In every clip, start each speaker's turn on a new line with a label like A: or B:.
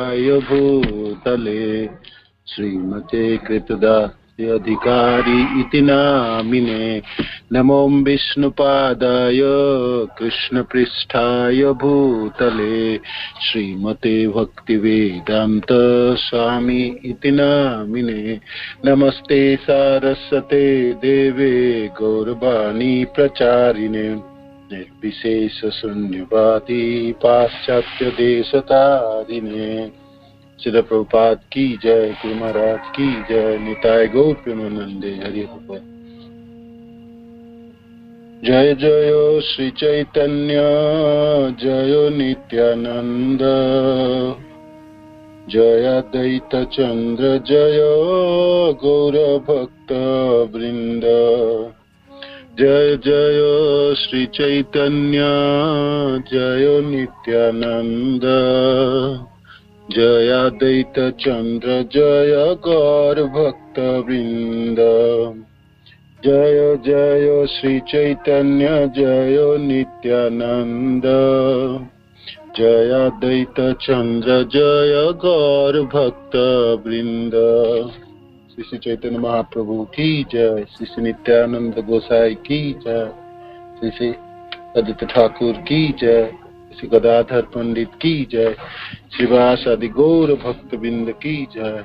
A: भूतले श्रीमते कृतदास्य अधिकारी इति नामिने नमो विष्णुपादाय कृष्णपृष्ठाय भूतले श्रीमते भक्तिवेदांत स्वामी इति नामिने नमस्ते सारस्वते देवे गौरवाणी प्रचारिणे निर्विशेष शून्यवादी पाश्चात्य देशतारिणे श्रील प्रभुपाद की जय, गुरु महाराज की जय, निताय गौर प्रेमानंदे हरि बोल। जय जय श्री चैतन्य जय नित्यानंद जय अद्वैत चंद्र जय गौर भक्त वृंद। जय जय श्री चैतन्य जय नित्यानंद जय अद्वैत चंद्र जय गौर भक्त वृंद। जय जय श्री चैतन्य जय नित्यानंद जय अद्वैत चंद्र जय गौर भक्त वृंद। श्री चैतन्य महाप्रभु की जय, श्री नित्यानंद गोसाई की जय, श्री अदित ठाकुर की जय, श्री गदाधर पंडित की जय, श्रीवास आदि गौर भक्त बिंद की जय।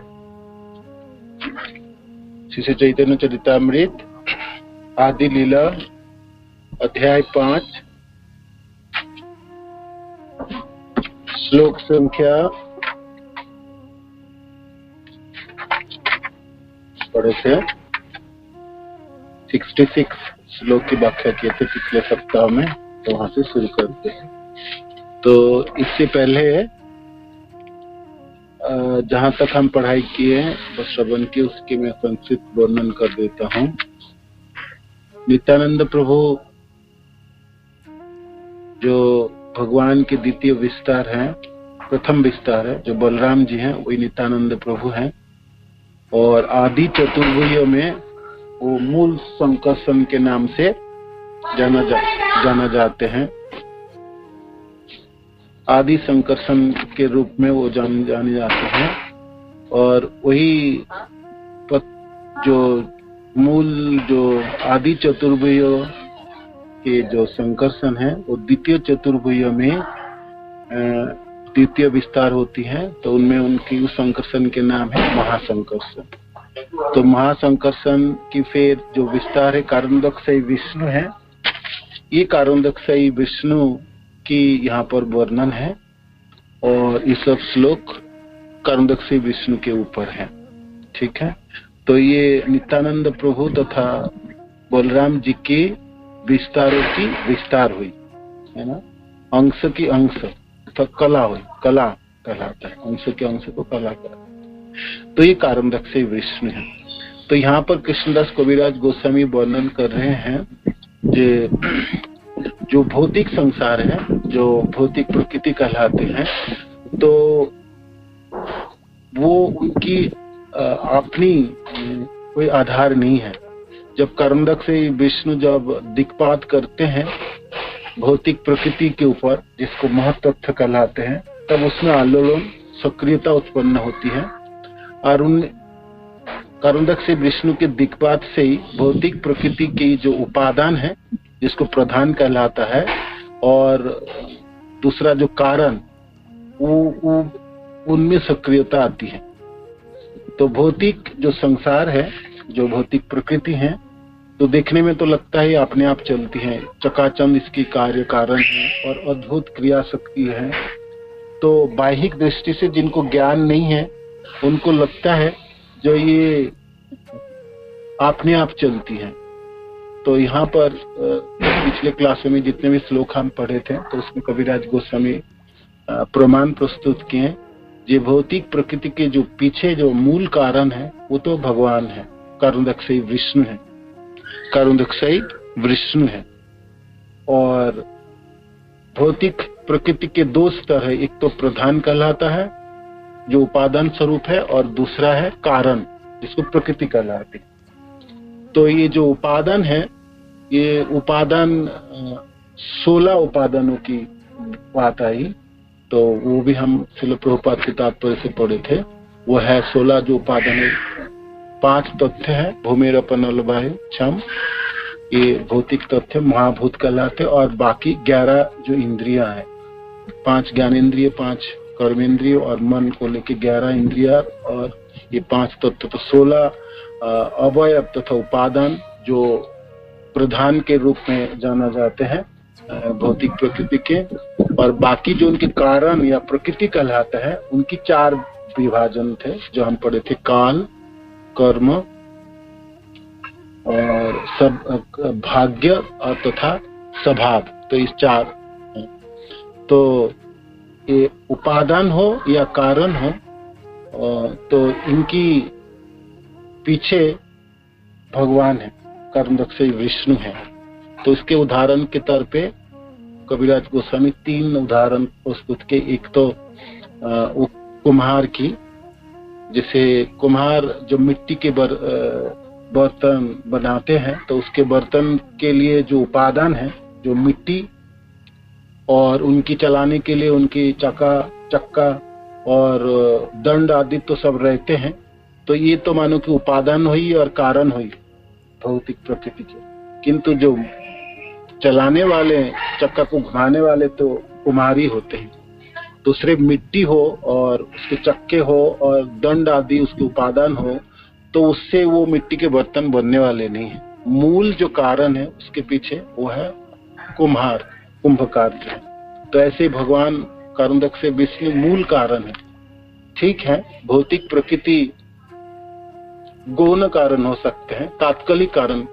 A: श्री चैतन्य चरितामृत आदि लीला अध्याय 5 श्लोक संख्या पढ़े थे 66 श्लोक की व्याख्या किए थे पिछले सप्ताह में, तो वहां से शुरू करते हैं। तो इससे पहले जहां तक हम पढ़ाई किए हैं बस श्रवण की, उसके मैं संक्षिप्त वर्णन कर देता हूँ। नित्यानंद प्रभु जो भगवान के द्वितीय विस्तार हैं, प्रथम विस्तार है, जो बलराम जी हैं वही नित्यानंद प्रभु हैं। और आदि चतुर्भुज में वो मूल संकर्षण के नाम से जाना जाते हैं। आदि संकर्षण के रूप में वो जाने जाते हैं। और वही जो मूल जो आदि चतुर्भुज के जो संकर्षण है वो द्वितीय चतुर्भुज में द्वितीय विस्तार होती है, तो उनमें उनकी उस संकर्षण के नाम है महासंकर्षण। तो महासंकर्षण की फिर जो विस्तार है कारणोदकशयी विष्णु है। ये कारणोदकशयी विष्णु की यहाँ पर वर्णन है और ये सब श्लोक कारणोदकशयी विष्णु के ऊपर है। ठीक है, तो ये नित्यानंद प्रभु तथा बलराम जी के विस्तारों की विस्तार हुई है ना, अंश की अंश तो कला हुई, कला कहलाता है, अंश के अंश को कला कहलाता है। तो ये कारणोदकशयी विष्णु है। तो यहाँ पर कृष्णदास कविराज गोस्वामी वर्णन कर रहे हैं जो भौतिक संसार है, जो भौतिक प्रकृति कहलाते हैं, तो वो उनकी अपनी कोई आधार नहीं है। जब कारणोदकशयी विष्णु जब दिक्पात करते हैं भौतिक प्रकृति के ऊपर, जिसको महत्तत्व कहलाते हैं, तब उसमें आलोलन सक्रियता उत्पन्न होती है। और उन कारणोदकशयी विष्णु के दिक्पात से ही भौतिक प्रकृति की जो उपादान है, जिसको प्रधान कहलाता है, और दूसरा जो कारण, वो उनमें सक्रियता आती है। तो भौतिक जो संसार है, जो भौतिक प्रकृति है, तो देखने में तो लगता है अपने आप चलती है, चकाचौंध इसकी कार्य कारण है और अद्भुत क्रिया शक्ति है। तो बाह्यिक दृष्टि से जिनको ज्ञान नहीं है उनको लगता है जो ये अपने आप चलती है। तो यहाँ पर पिछले क्लासों में जितने भी श्लोक हम पढ़े थे, तो उसमें कविराज गोस्वामी प्रमाण प्रस्तुत किए। ये भौतिक प्रकृति के जो पीछे जो मूल कारण है वो तो भगवान है, कारणोदकशयी विष्णु है, कारणोदकशयी विष्णु है। और भौतिक प्रकृति के दो स्तर है, एक तो प्रधान कहलाता है जो उपादान स्वरूप है, और दूसरा है कारण, जिसको प्रकृति कहलाती है। तो ये जो उपादान है, ये उपादान 16 उपादानों की बात आई। तो वो भी हम श्रील प्रभुपाद के तात्पर्य से पढ़े थे। वो है 16 जो उपादान है, 5 तथ्य है, भूमिर अपन वायु क्षम, ये भौतिक तथ्य महाभूत कहलाते, और बाकी 11 जो इंद्रियां हैं, 5 ज्ञानेंद्रिय, 5 कर्मेंद्रिय और मन को लेके 11 इंद्रिया, और ये 5 तत्व, तो 16 अवयव तथा उपादान जो प्रधान के रूप में जाना जाते हैं भौतिक प्रकृति के, और बाकी जो उनके कारण या प्रकृति कहलाता है उनकी 4 विभाजन थे जो हम पढ़े थे, काल, कर्म और सब भाग्य और तथा स्वभाव। तो इस 4, तो ये उपादान हो या कारण हो, तो इनकी पीछे भगवान है, कर्मदक्ष विष्णु है। तो इसके उदाहरण के तौर पे कबीरदास गोस्वामी 3 उदाहरण प्रस्तुत के। एक तो कुम्हार की, जैसे कुम्हार जो मिट्टी के बर्तन बनाते हैं, तो उसके बर्तन के लिए जो उपादान है, जो मिट्टी और उनकी चलाने के लिए उनकी चक्का और दंड आदि तो सब रहते हैं। तो ये तो मानो कि उपादान हुई और कारण हुई भौतिक प्रकृति के, किंतु जो चलाने वाले, चक्का को घुमाने वाले तो कुम्हारी होते हैं। दूसरे मिट्टी हो और उसके चक्के हो और दंड आदि उसके उपादान हो, तो उससे वो मिट्टी के बर्तन बनने वाले नहीं है। मूल जो कारण है उसके पीछे वो है कुम्हार, कुंभकार। तो ऐसे भगवान कर्मदक्ष विष्णु मूल कारण है। ठीक है, भौतिक प्रकृति गौण कारण हो सकते हैं, तात्कालिक कारण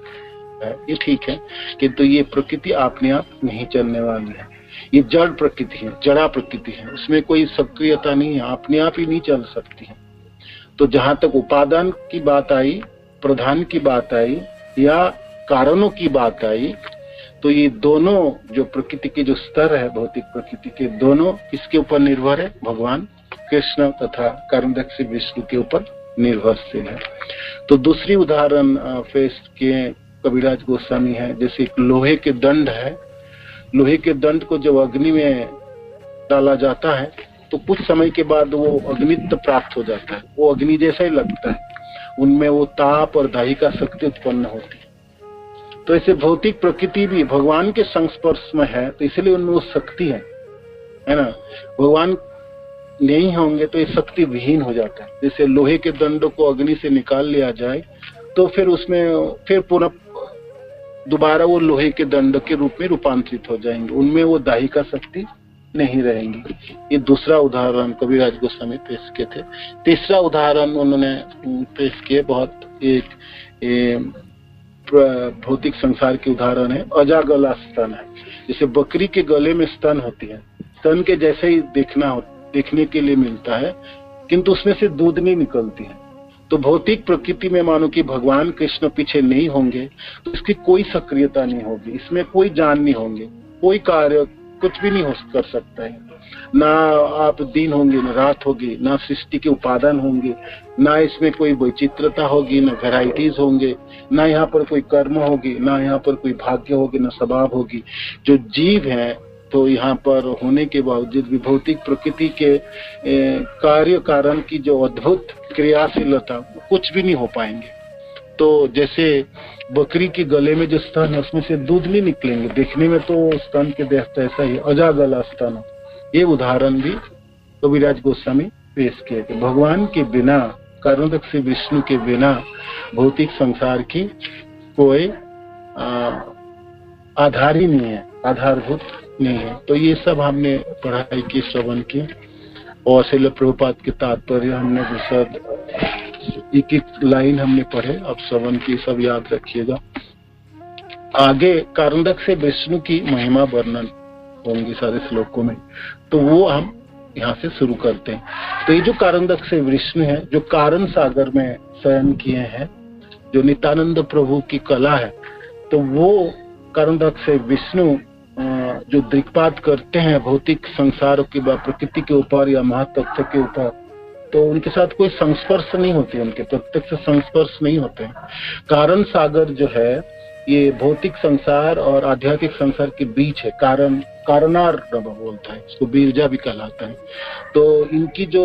A: है, ये ठीक है, किंतु ये प्रकृति अपने आप नहीं चलने वाली है। ये जड़ प्रकृति है, जड़ा प्रकृति है, उसमें कोई सक्रियता नहीं है, अपने आप ही नहीं चल सकती है। तो जहां तक उपादान की बात आई, प्रधान की बात आई या कारणों की बात आई, तो ये दोनों जो प्रकृति के जो स्तर है भौतिक प्रकृति के, दोनों किसके ऊपर निर्भर है? भगवान कृष्ण तथा कर्मदक्ष विष्णु के ऊपर निर्भरशील है। तो दूसरी उदाहरण पेश किए कबीरदास गोस्वामी है, जैसे एक लोहे के दंड है। लोहे के दंड को जब अग्नि में डाला जाता है तो कुछ समय के बाद वो अग्नित्व प्राप्त हो जाता है, वो अग्नि जैसा ही लगता है, उनमें वो ताप और दाहिका शक्ति उत्पन्न होती है। तो ऐसे भौतिक प्रकृति भी भगवान के संस्पर्श में है, तो इसलिए उनमें वो शक्ति है ना। भगवान नहीं होंगे तो ये शक्ति विहीन हो जाता है। जैसे लोहे के दंडों को अग्नि से निकाल लिया जाए तो फिर उसमें फिर पुनः दोबारा वो लोहे के दंड के रूप में रूपांतरित हो जाएंगे, उनमें वो दाहिका शक्ति नहीं रहेंगी। ये दूसरा उदाहरण कबीरदास गोस्वामी पेश किए थे। तीसरा उदाहरण उन्होंने पेश किए, बहुत एक भौतिक संसार के उदाहरण है, अजागला स्तन है। जैसे बकरी के गले में स्तन होती है, स्तन के जैसे ही देखने के लिए मिलता है, किंतु उसमें से दूध नहीं निकलती है। तो भौतिक प्रकृति में मानो कि भगवान कृष्ण पीछे नहीं होंगे तो इसकी कोई सक्रियता नहीं होगी, इसमें कोई जान नहीं होंगे, कोई कार्य कुछ भी नहीं हो कर सकता है। ना आप दिन होंगे, ना रात होगी, ना सृष्टि के उपादान होंगे, ना इसमें कोई वैचित्रता होगी, ना वेराइटीज होंगे, ना यहाँ पर कोई कर्म होगी, ना यहाँ पर कोई भाग्य होगी, ना स्वभाव होगी। जो जीव है तो यहाँ पर होने के बावजूद भी भौतिक प्रकृति के कार्य कारण की जो अद्भुत क्रियाशीलता कुछ भी नहीं हो पाएंगे। तो जैसे बकरी के गले में जो स्तन है उसमें से दूध नहीं निकलेंगे, देखने में तो स्तन के देखता ऐसा ही, अजागला स्तन। ये उदाहरण भी कबीरदास गोस्वामी पेश किए थे। भगवान के बिना, कर्मदक्ष विष्णु के बिना भौतिक संसार की कोई आधार ही नहीं है, आधारभूत नहीं है। तो ये सब हमने पढ़ाई की, श्रवण की, और श्रील प्रभुपाद के तात्पर्य हमने विशद एक लाइन हमने पढ़े, अब श्रवण की, सब याद रखिएगा। आगे कर्मदक्ष विष्णु की महिमा वर्णन होंगी सारे श्लोकों में, तो वो हम यहाँ से शुरू करते हैं। तो ये जो कर्मदक्ष विष्णु है, जो कारण सागर में शयन किए हैं, जो नित्यानंद प्रभु की कला है, तो वो कर्मदक्ष विष्णु जो दिक्पात करते हैं भौतिक संसार की प्रकृति के ऊपर या महातत्व के ऊपर, तो उनके साथ कोई संस्पर्श नहीं होते, उनके प्रत्यक्ष संस्पर्श नहीं होते। कारण सागर जो है ये भौतिक संसार और आध्यात्मिक संसार के बीच है, कारणार बोलता है इसको, बीरजा भी कहलाता है। तो इनकी जो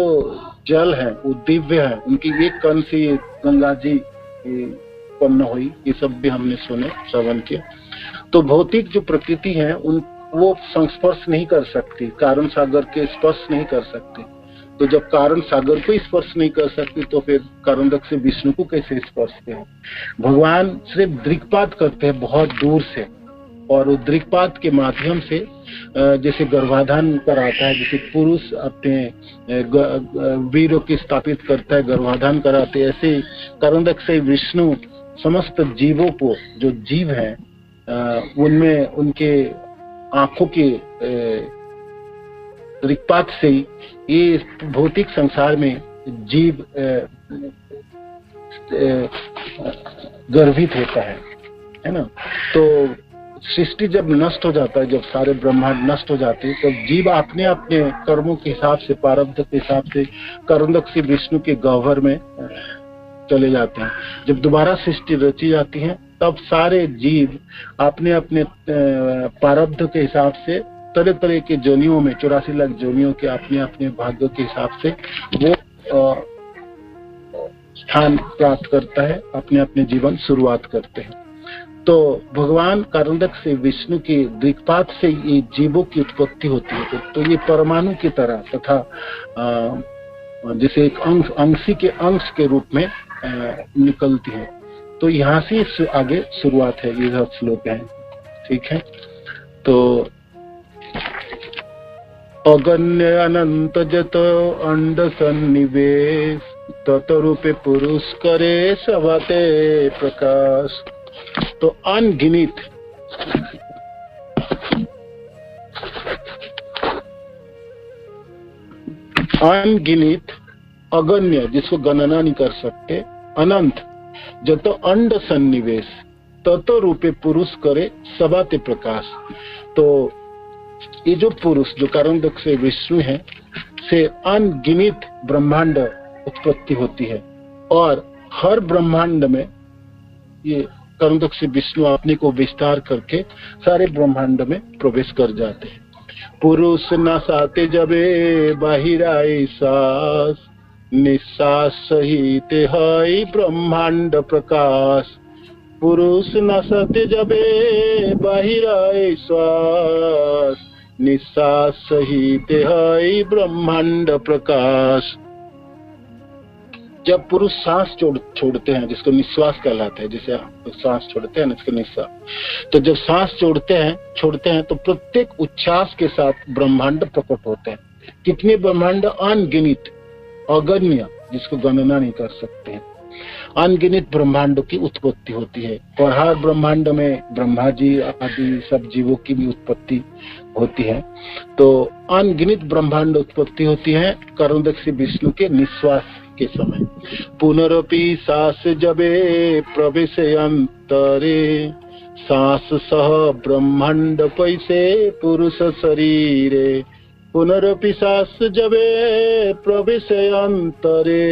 A: जल है वो दिव्य है, उनकी एक कण से गंगा जी उत्पन्न हुई, ये सब भी हमने सुने, श्रवण किया। तो भौतिक जो प्रकृति है उन वो संस्पर्श नहीं कर सकती, कारण सागर के स्पर्श नहीं कर सकते। तो जब कारण सागर को स्पर्श नहीं कर सकती तो फिर कारणदक से विष्णु को कैसे स्पर्श करें? भगवान सिर्फ दृक्पात करते हैं बहुत दूर से, और उस दृक्पात के माध्यम से जैसे गर्भाधान कराता है, जैसे पुरुष अपने वीरों की स्थापित करता है, गर्भाधान कराते, ऐसे कारणदक से विष्णु समस्त जीवों को, जो जीव है उनमें उनके आंखों के दृक्पात से ये भौतिक संसार में जीव गर्भित होता है ना। तो सृष्टि जब नष्ट हो जाता है, जब सारे ब्रह्मांड नष्ट हो जाते हैं, तब जीव अपने अपने कर्मों के हिसाब से, प्रारब्ध के हिसाब से कारणदक से विष्णु के गह्वर में चले जाते हैं। जब दोबारा सृष्टि रची जाती है तब सारे जीव अपने अपने प्रारब्ध के हिसाब से तरह तरह के जोनियों में, 84 लाख जोनियों के अपने अपने भाग्यों के हिसाब से वो स्थान प्राप्त करता है, अपने अपने जीवन शुरुआत करते हैं। तो भगवान कारणदक से विष्णु के दृक्पात से ये जीवों की उत्पत्ति होती है। तो ये परमाणु की तरह तथा जैसे एक अंशी के अंश के रूप में निकलती है। तो यहाँ से आगे शुरुआत है, ये सब श्लोक है, ठीक है। तो अगण्य अनंत जत अंड सन्निवेश तत रूपे पुरुष करे सभाते प्रकाश। तो अनगिनित, अनगिनित, अगण्य जिसको गणना नहीं कर सकते, अनंत जत अंड सन्निवेश तत रूपे पुरुष करे सभाते प्रकाश। तो ये जो पुरुष, जो कारणदक से विष्णु है, से अनगिनित ब्रह्मांड उत्पत्ति होती है, और हर ब्रह्मांड में ये कारणदक से विष्णु अपने को विस्तार करके सारे ब्रह्मांड में प्रवेश कर जाते हैं। पुरुष न साते जबे बाहिराई सास, निश्वास सहित है ब्रह्मांड प्रकाश। पुरुष न सते जबे बाहिराई श्वास, निश्वास सहित है ब्रह्मांड प्रकाश। जब पुरुष सांस छोड़ते हैं, जिसको निश्वास कहलाता है, जैसे सांस छोड़ते हैं ना, इसको निश्वास। तो जब सांस छोड़ते हैं तो प्रत्येक उच्छ्वास के साथ ब्रह्मांड प्रकट होते हैं। कितने ब्रह्मांड? अनगिनित, अगण्य, जिसको गणना नहीं कर सकते हैं। अनगिनित ब्रह्मांडों की उत्पत्ति होती है, और हर ब्रह्मांड में ब्रह्मा जी आदि सब जीवों की भी उत्पत्ति होती है। तो अनगिनित ब्रह्मांड उत्पत्ति होती है कारणदक से विष्णु के निश्वास के समय। पुनरपि सांस जबे प्रवेश अंतरे, सांस सह ब्रह्मांड पैसे पुरुष शरीरे। पुनरपि सांस जबे प्रवेश अंतरे,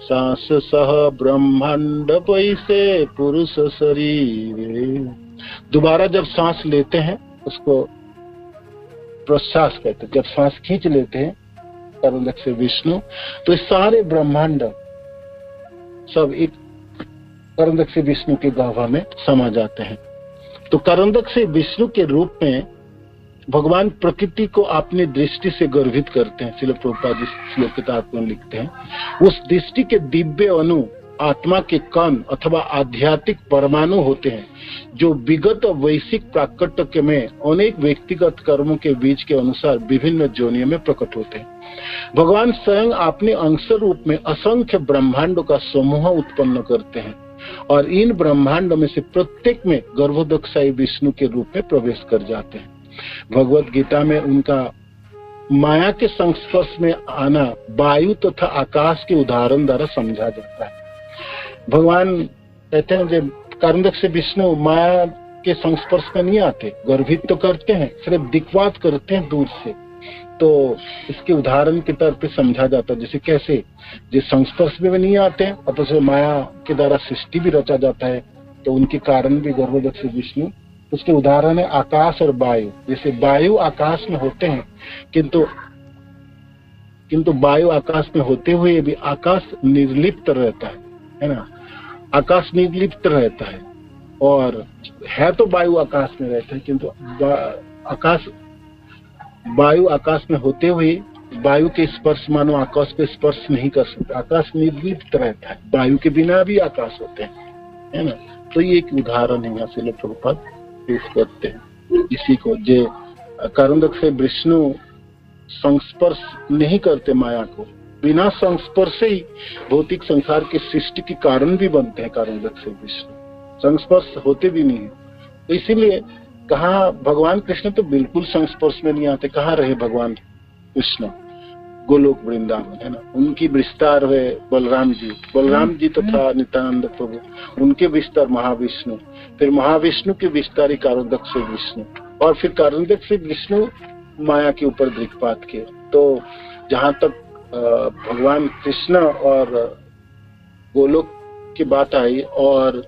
A: सांस सह ब्रह्मांड पैसे पुरुष शरीरे। दोबारा जब सांस लेते हैं उसको प्रश्वास कहते हैं। जब सांस खींच लेते हैं कारणदक से विष्णु, तो सारे ब्रह्मांड सब एक कारणदक से विष्णु के गह्वर में समा जाते हैं। तो कारणदक से विष्णु के रूप में भगवान प्रकृति को अपनी दृष्टि से गर्भित करते हैं। श्रील प्रभुपाद जी श्लोक के तात्पर्य में लिखते हैं, उस दृष्टि के दिव्य अणु आत्मा के कण अथवा आध्यात्मिक परमाणु होते हैं, जो विगत वैश्विक प्राकट्य में अनेक व्यक्तिगत कर्मों के बीज के अनुसार विभिन्न जोनियों में प्रकट होते हैं। भगवान स्वयं अपने अंश रूप में असंख्य ब्रह्मांडों का समूह उत्पन्न करते हैं, और इन ब्रह्मांडों में से प्रत्येक में गर्भोदकशाही विष्णु के रूप में प्रवेश कर जाते हैं। भगवत गीता में उनका माया के संस्पर्श में आना वायु तथा आकाश के उदाहरण द्वारा समझा जाता है। भगवान कहते हैं जब कारणदक से विष्णु माया के संस्पर्श में नहीं आते, गर्भित तो करते हैं, सिर्फ दिक्पात करते हैं दूर से। तो इसके उदाहरण के तौर पे समझा जाता है, जैसे कैसे जो संस्पर्श में नहीं आते हैं, अतः से माया के द्वारा सृष्टि भी रचा जाता है, तो उनके कारण भी गर्भोदक विष्णु। उसके उदाहरण है आकाश और वायु। जैसे वायु आकाश में होते हैं, किंतु वायु आकाश में होते हुए भी आकाश निर्लिप्त रहता है ना। आकाश निर्लिप्त रहता है, और है तो वायु आकाश में रहता है, किंतु वायु आकाश में होते हुए वायु के स्पर्श मानो आकाश पे स्पर्श नहीं कर सकता। आकाश निर्लिप्त रहता है, वायु के बिना भी आकाश होते हैं, है ना। तो ये एक उदाहरण है, यहाँ से लोग प्रभुपाद पेश करते हैं इसी को। जे कारुंडक से विष्णु संस्पर्श नहीं करते माया को, बिना संस्पर्श से ही भौतिक संसार के सृष्टि के कारण भी बनते हैं। कारुंडक से विष्णु संस्पर्श होते भी नहीं है, तो इसीलिए कहा भगवान कृष्ण तो बिल्कुल संस्पर्श में नहीं आते। कहाँ रहे भगवान कृष्ण? गोलोक वृंदावन, है ना। उनकी विस्तार है बलराम जी तथा नित्यानंद प्रभु, उनके विस्तार महाविष्णु, फिर महाविष्णु के विस्तार ही कारुंडक से विष्णु, और फिर कारुंडक से विष्णु माया के ऊपर दृक्पात किए। तो जहाँ तक भगवान कृष्ण और गोलोक की बात आई, और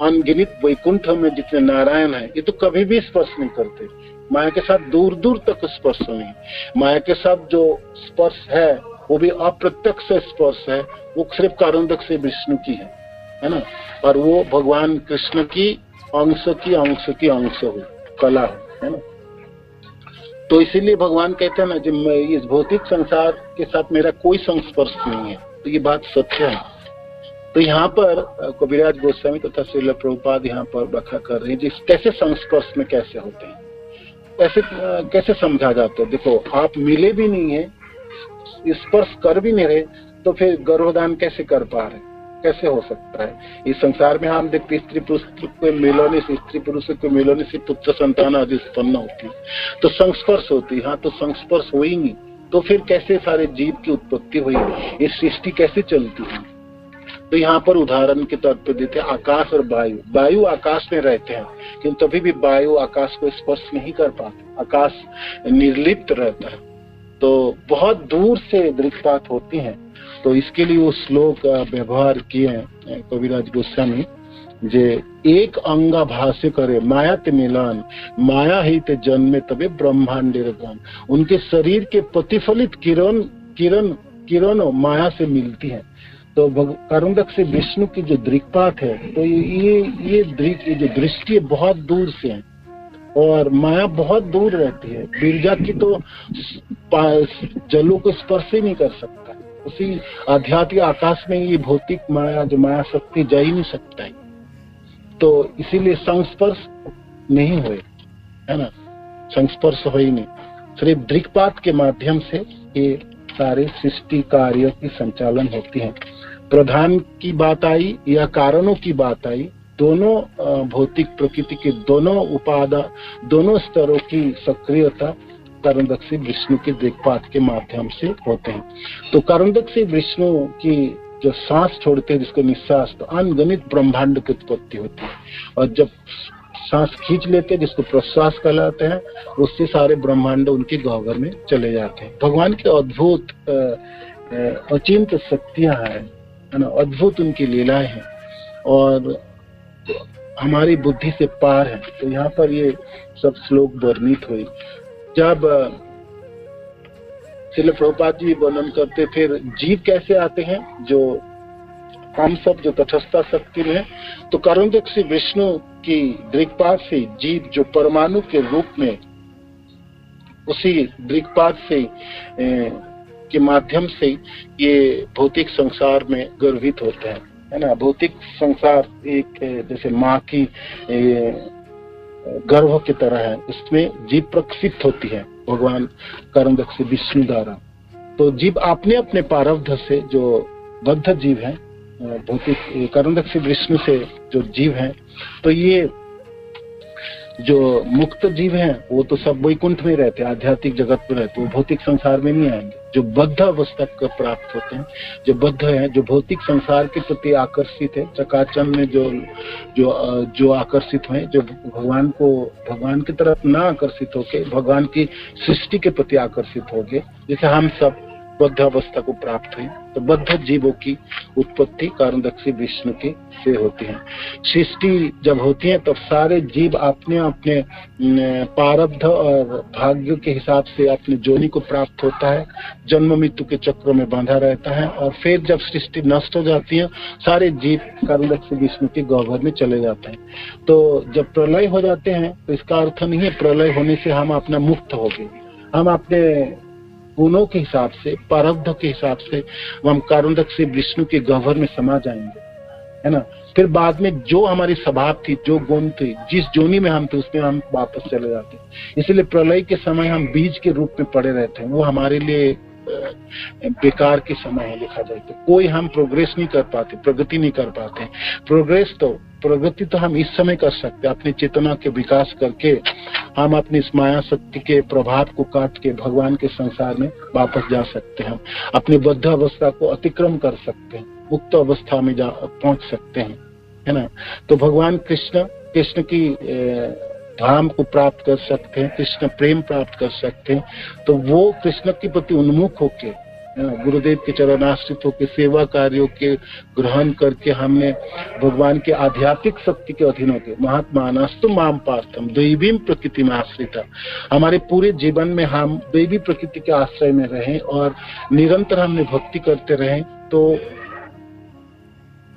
A: अनगिनत वैकुंठ में जितने नारायण हैं, ये तो कभी भी स्पर्श नहीं करते माया के साथ, दूर दूर तक स्पर्श नहीं। माया के साथ जो स्पर्श है वो भी अप्रत्यक्ष स्पर्श है, वो सिर्फ कारुंडक से विष्णु की है ना। और वो भगवान कृष्ण की अंश हुई कला है ना। तो इसीलिए भगवान कहते हैं ना, जब मैं इस भौतिक संसार के साथ मेरा कोई संस्पर्श नहीं है, तो ये बात सत्य है। तो यहाँ पर कविराज गोस्वामी तथा श्रील प्रभुपाद यहाँ पर व्याख्या कर रहे हैं जिस कैसे संस्पर्श में कैसे होते हैं, कैसे समझा जाता है। देखो, आप मिले भी नहीं है, स्पर्श कर भी नहीं रहे, तो फिर गर्भदान कैसे कर पा रहे, कैसे हो सकता है? इस संसार में हम देखते स्त्री पुरुष के मिलने से, स्त्री पुरुष के मिलने से पुत्र संतान आदि उत्पन्न होती, तो संस्पर्श होती। हाँ, तो संस्पर्श हो ही नहीं, तो फिर कैसे सारे जीव की उत्पत्ति हुई, ये सृष्टि कैसे चलती है? तो यहाँ पर उदाहरण के तौर पर देते हैं आकाश और वायु। वायु आकाश में रहते हैं, किंतु तभी भी वायु आकाश को स्पर्श नहीं कर पाते, आकाश निर्लिप्त रहता है, तो बहुत दूर से दृक्पात होती हैं। तो इसके लिए वो श्लोक व्यवहार किए हैं कविराज गोस्वामी, जे एक अंगा भाष्य करे माया ते मिलन, माया ही ते जन्मे तबे ब्रह्मांडेर गान। उनके शरीर के प्रतिफलित किरणों माया से मिलती हैं। तो कारुंडक से विष्णु की जो दृक्पात है, तो ये जो दृष्टि बहुत दूर से है, और माया बहुत दूर रहती है। बिरजा की तो जलों को स्पर्श ही नहीं कर सकता, उसी आध्यात्मिक आकाश में ये भौतिक माया, जो माया शक्ति जा ही नहीं सकता है। तो इसीलिए संस्पर्श नहीं हुए, है ना, संस्पर्श हो ही नहीं। सिर्फ दृक्पात के माध्यम से ये सारे सृष्टि कार्यों की संचालन होती है। प्रधान की बात आई या कारणों की बात आई, दोनों भौतिक प्रकृति के दोनों स्तरों की सक्रियता कारुंडक से विष्णु के दृक्पात के माध्यम से होते हैं। तो कारुंडक से विष्णु की जो सांस छोड़ते हैं, जिसको निश्वास, तो अनगणित ब्रह्मांड की उत्पत्ति होती है, और जब सांस खींच लेते हैं, जिसको प्रश्वास कहलाते हैं, उससे सारे ब्रह्मांड उनके गह्वर में चले जाते हैं। भगवान के अद्भुत अचिंत शक्तियां हैं, है ना, अद्भुत उनकी लीलाएं हैं, और हमारी बुद्धि से पार है। तो यहाँ पर ये सब श्लोक वर्णित हुए। जब श्रील प्रभुपाद जी वर्णन करते, फिर जीव कैसे आते हैं, जो हम सब जो तटस्था शक्ति में, तो कारुंडक से विष्णु की दृक्पात से जीव जो परमाणु के रूप में, उसी दृक्पात से के माध्यम से ये भौतिक संसार में गर्भित होते हैं, है ना। भौतिक संसार एक जैसे माँ की गर्भ की तरह है, उसमें जीव प्रक्षिप्त होती है भगवान कारुंडक से विष्णु द्वारा। तो जीव अपने अपने प्रारब्ध से, जो बद्ध जीव है, भौतिक कारुंडक से विष्णु से जो जीव है, तो ये जो मुक्त जीव हैं वो तो सब वैकुंठ में रहते हैं, आध्यात्मिक जगत में रहते हैं, वो भौतिक संसार में नहीं आएंगे। जो बद्ध अवस्था को प्राप्त होते हैं, जो बद्ध हैं, जो भौतिक संसार के प्रति आकर्षित है, चकाचौंध में जो आकर्षित हैं, जो भगवान की तरफ ना आकर्षित होके भगवान की सृष्टि के प्रति आकर्षित हो गए, जैसे हम सब बद्ध अवस्था को प्राप्त हुई। तो बद्ध जीवों की उत्पत्ति कारणदक्षी विष्णु की से होती है। सृष्टि जब होती है तब सारे जीव अपने अपने प्रारब्ध और भाग्य के हिसाब से अपने जोनि को प्राप्त होता है, जन्म मृत्यु के चक्र में बांधा रहता है, और फिर जब सृष्टि नष्ट हो जाती है सारे जीव कारणदक्षी विष्णु के गह्वर में चले जाते हैं। तो जब प्रलय हो जाते हैं तो इसका अर्थ नहीं है प्रलय होने से हम अपना मुक्त हो गए। हम अपने गुणों के हिसाब से, प्रारब्ध के हिसाब से हम कारणदक्षी विष्णु के गह्वर में समा जाएंगे, है ना। फिर बाद में जो हमारी स्वभाव थी, जो गुण थे, जिस जोनी में हम थे उसमें हम वापस चले जाते हैं। इसलिए प्रलय के समय हम बीज के रूप में पड़े रहते हैं, वो हमारे लिए बेकार के समय है देखा जाए तो। कोई हम प्रोग्रेस नहीं कर पाते, प्रगति नहीं कर पाते। प्रगति तो हम इस समय कर सकते हैं, अपनी चेतना के विकास करके हम अपनी इस माया शक्ति के प्रभाव को काट के भगवान के संसार में वापस जा सकते हैं। हम अपनी बद्ध अवस्था को अतिक्रम कर सकते हैं, मुक्त अवस्था में पहुंच सकते हैं, है ना। तो भगवान कृष्ण की धाम को प्राप्त कर सकते हैं, कृष्ण प्रेम प्राप्त कर सकते हैं। तो वो कृष्ण के प्रति उन्मुख होके, गुरुदेव के चरणाश्रित होकर सेवा कार्यों के ग्रहण करके हमने भगवान के आध्यात्मिक शक्ति के अधीन होकर महात्मा नस्तु माम पार्थम दैवीम प्रकृति में आश्रिता, हमारे पूरे जीवन में हम दैवी प्रकृति के आश्रय में रहें और निरंतर हमने भक्ति करते रहें। तो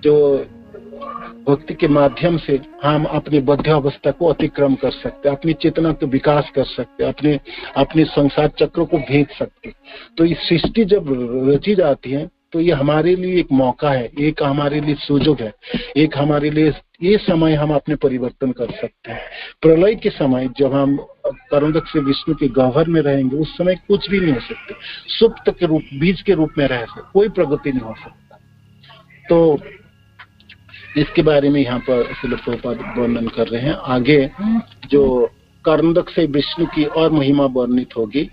A: जो भक्ति के माध्यम से हम अपनी बद्ध अवस्था को अतिक्रम कर सकते हैं, अपनी चेतना का विकास कर सकते हैं, अपने संसार चक्र को भेज सकते। तो ये सृष्टि जब रची जाती है तो ये हमारे लिए एक मौका है, एक हमारे लिए सुयोग है, एक हमारे लिए ये समय हम अपने परिवर्तन कर सकते हैं। प्रलय के समय जब हम कारणदक्षी विष्णु के गह्वर में रहेंगे उस समय कुछ भी नहीं हो सकते, सुप्त के रूप, बीज के रूप में रह सकते, कोई प्रगति नहीं हो सकता। तो इसके बारे में यहाँ पर श्रील प्रभुपाद वर्णन कर रहे हैं। आगे जो कारणदक्षी विष्णु की और महिमा वर्णित होगी।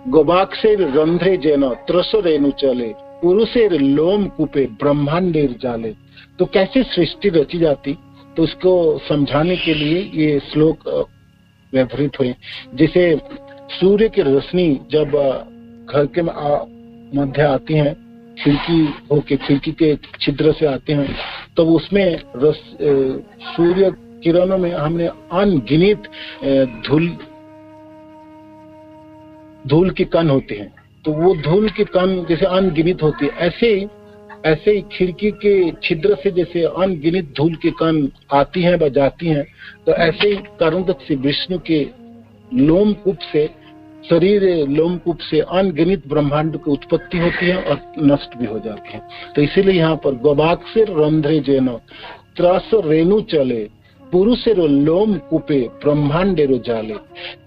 A: गोबाक्षेर रंध्रे जैन त्रसो रेणु चले पुरुषेर लोम कूपे ब्रह्मांडेर जाले। तो कैसे सृष्टि रची जाती, तो उसको समझाने के लिए ये श्लोक व्यवहित हुए। जैसे सूर्य की रोशनी जब घर के मध्य आती है, खिड़की के छिद्र से आते हैं, तो उसमें सूर्य किरणों में हमने अनगिनत धूल की कण होते हैं। तो वो धूल की कण जैसे अनगिनत होती है, ऐसे ही खिड़की के छिद्र से जैसे अनगिनत धूल की कण आती हैं व जाती हैं, तो ऐसे ही कारणदक्षी विष्णु के लोमकूप से, शरीर लोमकूप से अनगिनत ब्रह्मांड की उत्पत्ति होती है और नष्ट भी हो जाती है। तो इसीलिए यहाँ पर गोबाक्षेर रंध्रे जैन त्रस रेणु चले पुरुषेरो लोम कूपे ब्रह्मांडेरो जाले।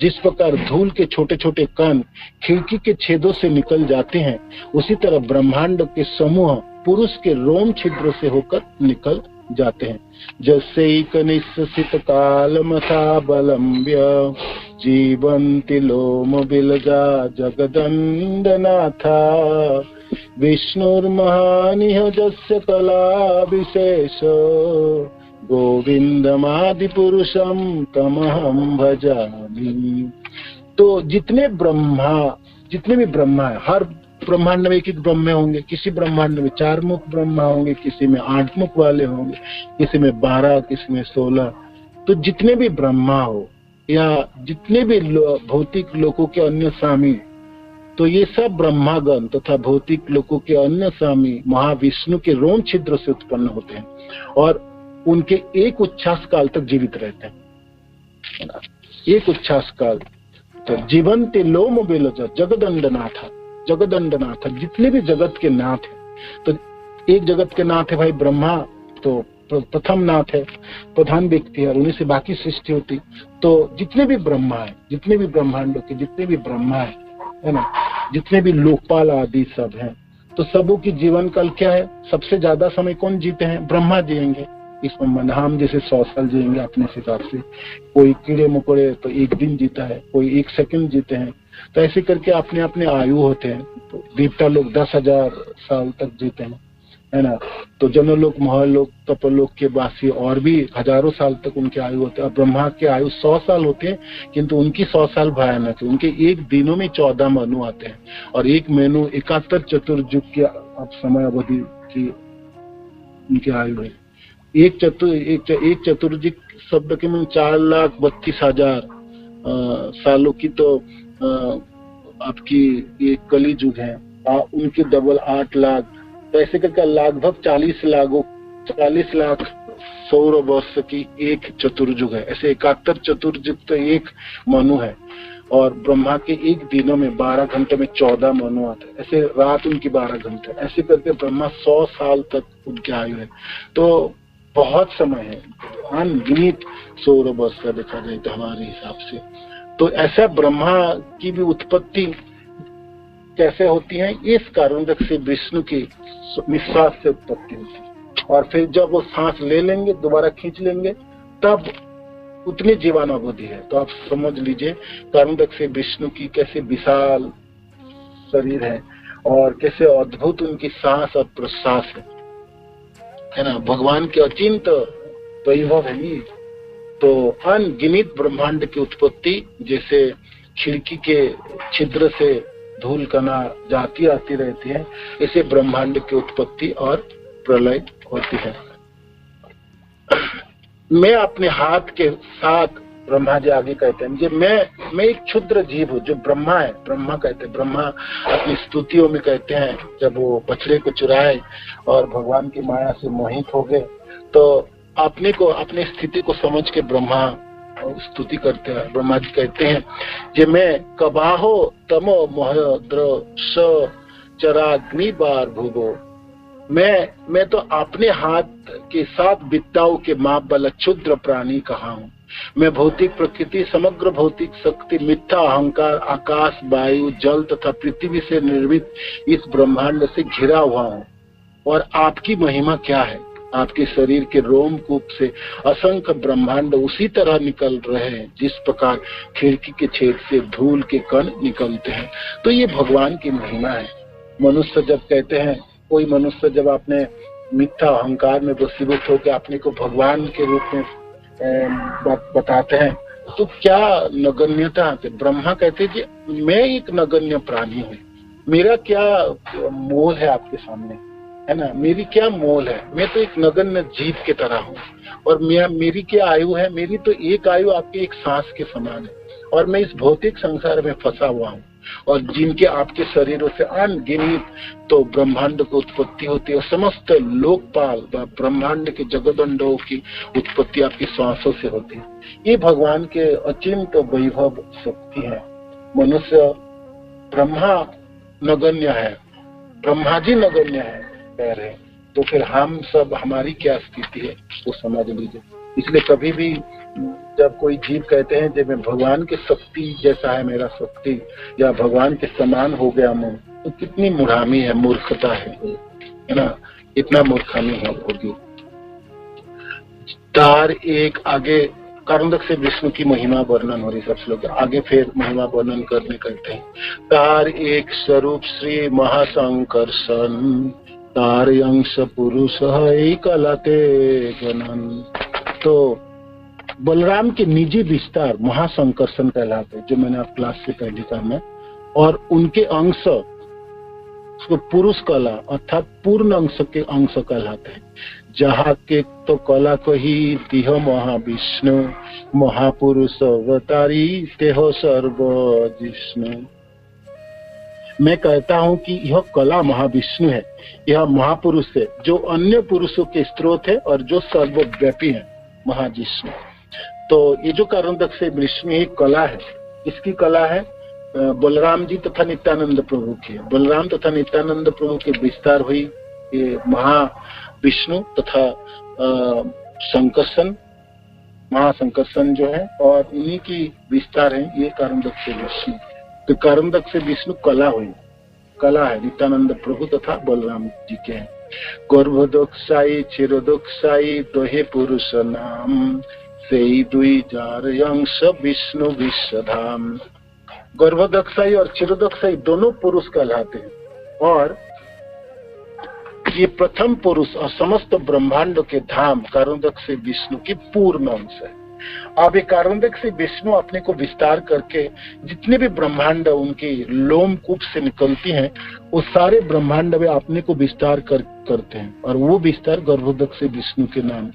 A: जिस प्रकार धूल के छोटे छोटे कण खिड़की के छेदों से निकल जाते हैं, उसी तरह ब्रह्मांड के समूह पुरुष के रोम छिद्र से होकर निकल जाते हैं। जैसे निश्चित काल मथा बलम्ब्य जीवंति लोम बिलजा जगदंडनाथा विष्णुर्महानिह जस्य कला विशेष गोविंदमादि पुरुषम तमहम भजामि। तो जितने भी ब्रह्मा है, हर ब्रह्मांड में एक ब्रह्म होंगे, किसी ब्रह्मांड में 4 मुख ब्रह्मा होंगे, किसी में 8 मुख वाले होंगे, किसी में 12, किसी में 16। तो जितने भी ब्रह्मा हो या जितने भी भौतिक लोकों के अन्य स्वामी, तो ये सब ब्रह्मागण तथा भौतिक लोकों के अन्य स्वामी महाविष्णु के रोम छिद्र से उत्पन्न होते हैं और उनके एक उच्छ्वास काल तक जीवित रहते हैं। एक उच्छ्वास काल तो जीवंते लोम बेलजा जगदंडनाथ, जितने भी जगत के नाथ है। तो एक जगत के नाथ है भाई ब्रह्मा, तो प्रथम नाथ है, प्रधान व्यक्ति है, और उन्हीं से बाकी सृष्टि होती। तो जितने भी ब्रह्मा है, जितने भी ब्रह्मांडों के जितने भी ब्रह्मा है ना, जितने भी लोकपाल आदि सब हैं, तो सबों की जीवन काल क्या है? सबसे ज्यादा समय कौन जीते हैं? ब्रह्मा जिएंगे। इसमें हम जैसे 100 साल जिएंगे अपने हिसाब से, कोई कीड़े मकोड़े तो 1 दिन जीता है, कोई 1 सेकंड जीते हैं। तो ऐसे करके अपने अपने आयु होते हैं। तो देवता लोग 10,000 साल तक जीते हैं, है ना। तो जनलोक, महलोक, तपलोक के वासी और भी हजारों साल तक उनके आयु होते हैं। ब्रह्मा के आयु 100 साल होते हैं, किंतु उनकी 100 साल भयानक है। उनके एक दिनों में 14 मनु आते हैं और एक मेनू 71 चतुर्युग की अब समय अवधि की उनकी आयु है। एक चतुर्युग शब्द के में 4,32,000 सालों की तो आपकी ये कली युग है। उनके डबल 8 लाख, तो ऐसे करके लगभग 40 लाख सौर वर्ष की एक चतुर्युग है। ऐसे 71 चतुर्युग तो एक मनु है। और ब्रह्मा के एक दिनों में 12 घंटे में 14 मनु आते हैं। ऐसे रात उनकी 12 घंटे, ऐसे करके ब्रह्मा 100 साल तक उनकी आयु है। तो बहुत समय है, अनगिनत सौर वर्ष का देखा जाए तो हमारे हिसाब से। तो ऐसा ब्रह्मा की भी उत्पत्ति कैसे होती है, इस कारण से विष्णु की निश्वास से उत्पत्ति होती है। और फिर जब वो सांस ले लेंगे, दोबारा खींच लेंगे, तब उतनी जीवन अवधि है। तो आप समझ लीजिए कारण से विष्णु की कैसे विशाल शरीर है और कैसे अद्भुत उनकी सांस और प्रश्वास है ना। भगवान के अचिंत वैभव है ये। तो अनगिनत ब्रह्मांड की उत्पत्ति, जैसे खिड़की के छिद्र से धूल कणा जाती आती रहती है, इसे ब्रह्मांड की उत्पत्ति और प्रलय होती है। मैं अपने हाथ के साथ, ब्रह्मा जी आगे कहते हैं, मैं एक क्षुद्र जीव हूँ जो ब्रह्मा है। ब्रह्मा कहते हैं, ब्रह्मा अपनी स्तुतियों में कहते हैं, जब वो बछड़े को चुराए और भगवान की माया से मोहित हो गए, तो अपने स्थिति को समझ के ब्रह्मा स्तुति करते हैं। ब्रह्मा जी कहते हैं कि मैं कबाहो तमो मोहद्र स चराग्नि बार भूगो। मैं तो अपने हाथ के साथ विद्याओं के माप वाला क्षुद्र प्राणी कहा हूँ। मैं भौतिक प्रकृति, समग्र भौतिक शक्ति, मिथ्या अहंकार, आकाश, वायु, जल तथा पृथ्वी से निर्मित इस ब्रह्मांड से घिरा हुआ हूँ। और आपकी महिमा क्या है? आपके शरीर के रोमकूप से असंख्य ब्रह्मांड उसी तरह निकल रहे हैं जिस प्रकार खिड़की के छेद से धूल के कण निकलते हैं। तो ये भगवान की महिमा है। मनुष्य जब कहते हैं, कोई मनुष्य जब अपने मिथ्या अहंकार में वशीभूत होकर अपने को भगवान के रूप में बताते हैं, तो क्या नगण्यता आते। ब्रह्मा कहते कि मैं एक नगण्य प्राणी हूँ, मेरा क्या मोल है आपके सामने, है ना। मेरी क्या मोल है, मैं तो एक नगण्य जीव के तरह हूँ। और मेरी क्या आयु है, मेरी तो एक आयु आपके एक सांस के समान है। और मैं इस भौतिक संसार में फंसा हुआ हूँ। और जिनके आपके शरीरों से अनगिनत तो ब्रह्मांड की उत्पत्ति होती है, समस्त लोकपाल ब्रह्मांड के जगदंडों की उत्पत्ति आपकी सांसों से होती है। ये भगवान के अचिंत वैभव शक्ति है। मनुष्य ब्रह्मा नगण्य है, ब्रह्मा जी नगण्य है कह रहे, तो फिर हम सब, हमारी क्या स्थिति है वो समझ लीजिए। इसलिए कभी भी जब कोई जीव कहते हैं जब मैं भगवान की शक्ति जैसा है मेरा शक्ति, या भगवान के समान हो गया मैं, तो कितनी मूर्खामी है, मूर्खता है ना। इतना मूर्खामी होगी। तार एक आगे कारण से विष्णु की महिमा वर्णन हो रही सब श्लोक आगे, फिर महिमा वर्णन करते हैं। तार एक स्वरूप श्री महासंकर्षण, तार अंश पुरुष एकलते गणन। तो बलराम के निजी विस्तार महासंकर्षण कहलाते हैं, जो मैंने आप क्लास से पहले कहा। और उनके अंश पुरुष कला अर्थात पूर्ण अंश के अंश कहलाते हैं। जहाँ के तो कला को ही तिह महाविष्णु, महापुरुष अवतारी तेहो सर्व जिष्णु। मैं कहता हूँ कि यह कला महाविष्णु है, यह महापुरुष है जो अन्य पुरुषों के स्रोत है और जो सर्वव्यापी है, महाजिष्णु। तो ये जो कारण से विष्णु एक कला है, इसकी कला है बलराम जी तथा नित्यानंद प्रभु की। बलराम तथा नित्यानंद प्रभु की विस्तार हुई ये महाविष्णु तथा संकर्षण, महासंकर्षण जो है, और उन्हीं की विस्तार है ये कारण से विष्णु। तो कारण से विष्णु कला हुई, कला है नित्यानंद प्रभु तथा बलराम जी के हैं। गर्भदोक्षाई चिरदोक्षाई दोहे पुरुष नाम, से दुई जार अंश विष्णु विश्वधाम। गर्भदक्षाई और चिरदक्षाई दोनों पुरुष कहलाते हैं। और ये प्रथम पुरुष और समस्त ब्रह्मांड के धाम कारुण्यक से विष्णु की पूर्ण अंश है। अब ये कारुण्यक से विष्णु अपने को विस्तार करके जितने भी ब्रह्मांड उनकी लोम कूप से निकलती हैं, वो सारे ब्रह्मांड में अपने को विस्तार करते हैं, और वो विस्तार गर्भोदक से विष्णु के नाम।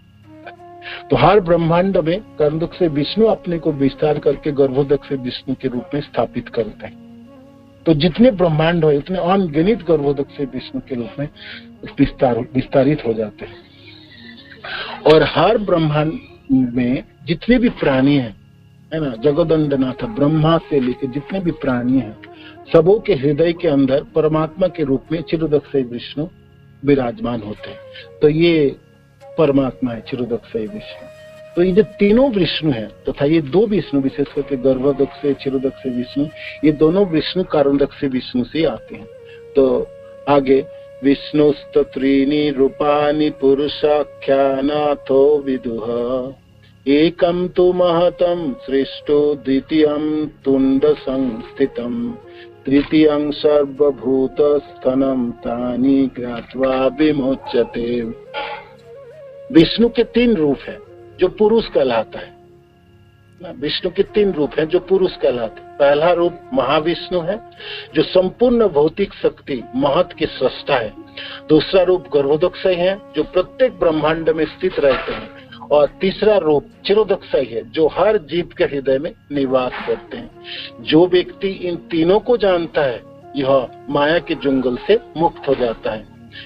A: तो हर ब्रह्मांड में कारुण्यक से विष्णु अपने को विस्तार करके गर्भोदक से विष्णु के रूप में स्थापित करते हैं। तो जितने ब्रह्मांड हो उतने अनगिनित गर्भोदक से विष्णु के रूप में विस्तारित हो जाते हैं। और हर ब्रह्मांड में जितने भी प्राणी हैं, है ना, जगदंडनाथ ब्रह्मा से लेकर जितने भी प्राणी हैं, सबों के हृदय के अंदर परमात्मा के रूप में चिरोदक्षय विष्णु विराजमान होते हैं। तो ये परमात्मा है चिरोदक्षय विष्णु। तो ये जो तीनों विष्णु हैं तथा ये दो विष्णु, विशेष करके गर्भोदक से चिरोदक से विष्णु, ये दोनों विष्णु कारुण्यक से विष्णु से आते हैं। तो आगे विष्णुस्तत्रीनि रूपाणि पुरुषाख्यानाथो विदुः एकं तु महतं सृष्टो द्वितीयं तुंड संस्थितं तृतीयं सर्वभूतस्थनं तानि ज्ञात्वा विमोच्यते। विष्णु के तीन रूप हैं जो पुरुष कहलाता है। विष्णु के तीन रूप हैं जो पुरुष कहलाते हैं। पहला रूप महाविष्णु है जो संपूर्ण भौतिक शक्ति महत के सृष्टा है। दूसरा रूप गर्भोदक्षय है जो प्रत्येक ब्रह्मांड में स्थित रहते हैं। और तीसरा रूप चिरोदक्षय है जो हर जीव के हृदय में निवास करते हैं। जो व्यक्ति इन तीनों को जानता है यह माया के जंगल से मुक्त हो जाता है।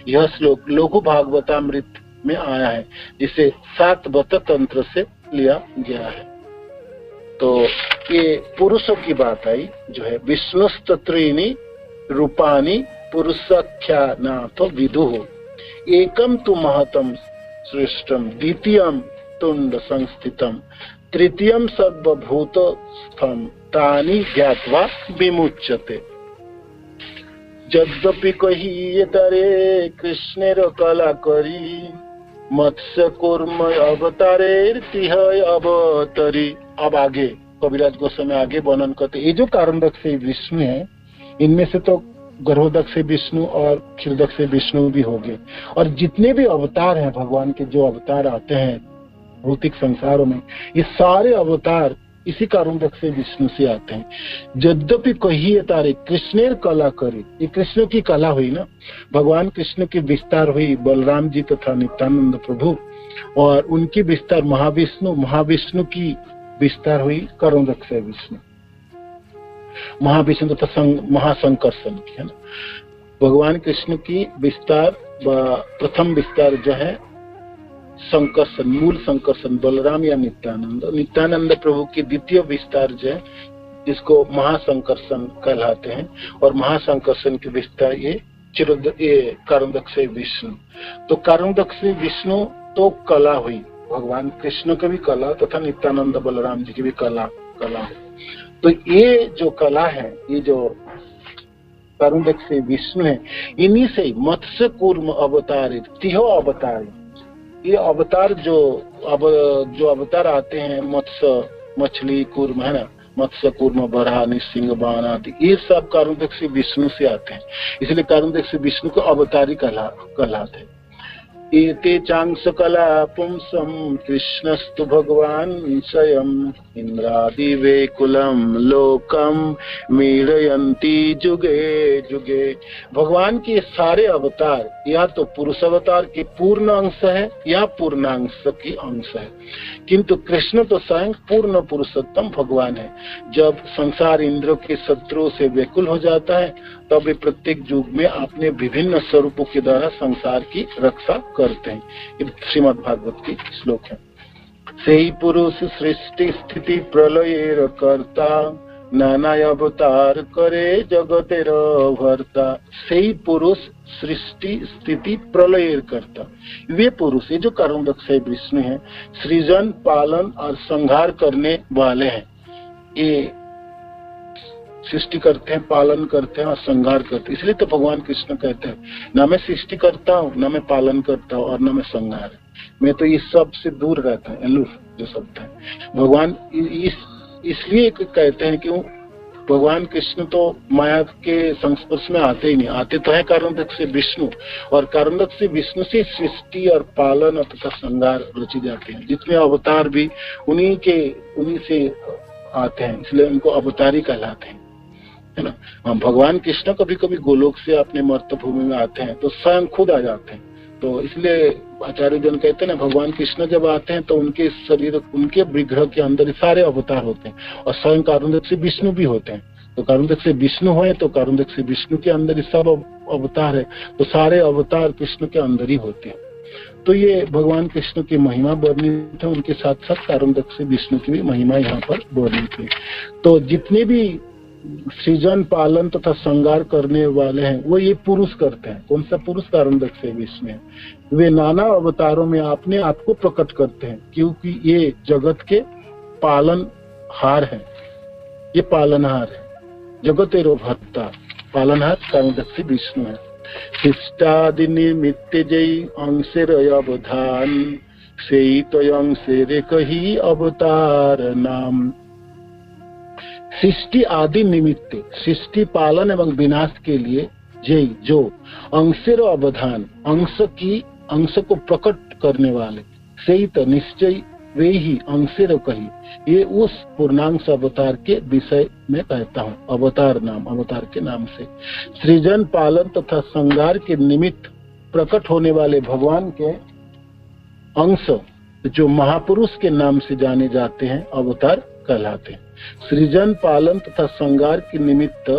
A: यह श्लोक लघु भागवतामृत में आया है, जिसे 7 बत तंत्र से लिया गया है। तो ये पुरुषों की बात आई जो है विष्णुस्तत्रीनि रूपाणि पुरुषाख्यानाथो विदुः एकम तु महतम सृष्टम द्वितीयम तुंड संस्थितम तृतीयम सर्वभूतस्थं तानि ज्ञात्वा विमुच्यते। यद्यपि कहियेतरे कृष्णेर कला करी मत्स्य कूर्म अवतारेर तिह अवतरी। अब आगे कविराज गोस्वामी आगे वर्णन करते, ये जो कारुण्यक से विष्णु है इनमें से तो गर्भोदक से विष्णु और क्षीरोदक से विष्णु भी हो गए, और जितने भी अवतार हैं भगवान के, जो अवतार आते हैं भौतिक संसारों में, ये सारे अवतार इसी कारुण्यक से विष्णु से आते हैं। यद्यपि कहिए तारे कृष्णेर कला करे, ये कृष्ण की कला हुई ना, भगवान कृष्ण की विस्तार हुई बलराम जी तथा नित्यानंद प्रभु, और उनकी विस्तार महाविष्णु की विस्तार हुई कारुण्यक से विष्णु, महाविष्णु तथा महाशंकर्षण की, है ना। भगवान कृष्ण की विस्तार प्रथम विस्तार जो है संकर्षण, मूल संकर्षण बलराम या नित्यानंद प्रभु की द्वितीय विस्तार जो है जिसको महाशंकर्षण कहलाते हैं, और महाशंकर्षण की विस्तार ये कारुण्यक से विष्णु। तो कारुण्यक से विष्णु तो कला हुई, भगवान कृष्ण की भी कला तथा नित्यानंद बलराम जी की भी कला हुई। तो ये जो कला है, ये जो कारुण्यक से विष्णु है, इन्हीं से मत्स्य कूर्म अवतारित तिहो अवतारित, ये अवतार जो अवतार आते हैं, मत्स्य मछली कूर्म है ना, मत्स्य कूर्म बराह निसिंह बाण आदि, ये सब कारुण्यक से विष्णु से आते हैं। इसलिए कारुण्यक से विष्णु को अवतारी कहलाते हैं। एते चांस कला पुंसम कृष्णस्तु भगवान स्वयं इंद्रादि वेकुलम लोकम मीडयंती जुगे जुगे। भगवान के सारे अवतार या तो पुरुष अवतार के पूर्ण अंश है या पूर्णांश की अंश है, किंतु कृष्ण तो स्वयं पूर्ण पुरुषोत्तम भगवान है। जब संसार इंद्र के शत्रुओं से व्याकुल हो जाता है तब वे प्रत्येक युग में अपने विभिन्न स्वरूपों के द्वारा संसार की रक्षा करते हैं। ये श्रीमद् भागवत की श्लोक है। सेही पुरुष सृष्टि स्थिति प्रलयेर कर्ता नाना अवतार करे जगतेर भर्ता। सेही पुरुष सृष्टि स्थिति प्रलयेर कर्ता, वे पुरुष ये जो कारुण्यक से विष्णु है, सृजन पालन और संहार करने वाले हैं। ये सृष्टि करते हैं, पालन करते हैं और संहार करते हैं। इसलिए तो भगवान कृष्ण कहते हैं ना मैं सृष्टि करता हूँ, ना मैं पालन करता हूँ और ना मैं संहार, मैं तो इस सब से दूर रहता है, अलूफ जो शब्द है। भगवान इसलिए कहते हैं कि भगवान कृष्ण तो माया के संस्पर्श में आते ही नहीं, आते तो है कारणोदक से विष्णु, और कारणोदक से विष्णु से सृष्टि और पालन तथा संहार रचे जाते हैं। जितने अवतार भी उन्हीं से आते हैं, इसलिए उनको अवतारी कहलाते हैं, है ना। हम भगवान कृष्ण कभी कभी गोलोक से अपने मर्त भूमि में आते हैं तो स्वयं खुद आ जाते हैं, तो इसलिए आचार्य जन कहते हैं ना, भगवान कृष्ण जब आते हैं तो उनके शरीर, उनके विग्रह के अंदर सारे अवतार होते हैं, और स्वयं कारुण्यक से विष्णु भी होते हैं। तो कारुण्यक से विष्णु हुए तो कारुण्यक से विष्णु के अंदर ही सब अवतार है, तो सारे अवतार कृष्ण के अंदर ही होते हैं। तो ये भगवान कृष्ण की महिमा वर्णित है, उनके साथ साथ कारुण्यक से विष्णु की भी महिमा यहाँ पर वर्णित है। तो जितने भी सृजन पालन तथा संगार करने वाले हैं वो ये पुरुष करते हैं। कौन सा पुरुष? कारणोदक से विष्णु है। वे नाना अवतारों में अपने आप को प्रकट करते हैं, क्योंकि ये जगत के पालनहार है, ये पालनहार है, जगत एरो भत्ता, पालनहार कारणोदक से विष्णु है। शिष्टादि निमित्त जय अंशेर अवधान से तो अंशेर कही अवतार नाम। सृष्टि आदि निमित्त, सृष्टि पालन एवं विनाश के लिए जय जो अंशेर अवधान, अंश को प्रकट करने वाले, से तो निश्चय वे ही अंशेर कही, ये उस पूर्णांश अवतार के विषय में कहता हूँ। अवतार नाम, अवतार के नाम से सृजन पालन तथा संगार के निमित्त प्रकट होने वाले भगवान के अंश जो महापुरुष के नाम से जाने जाते हैं अवतार कहलाते हैं। सृजन पालन तथा संगार के निमित्त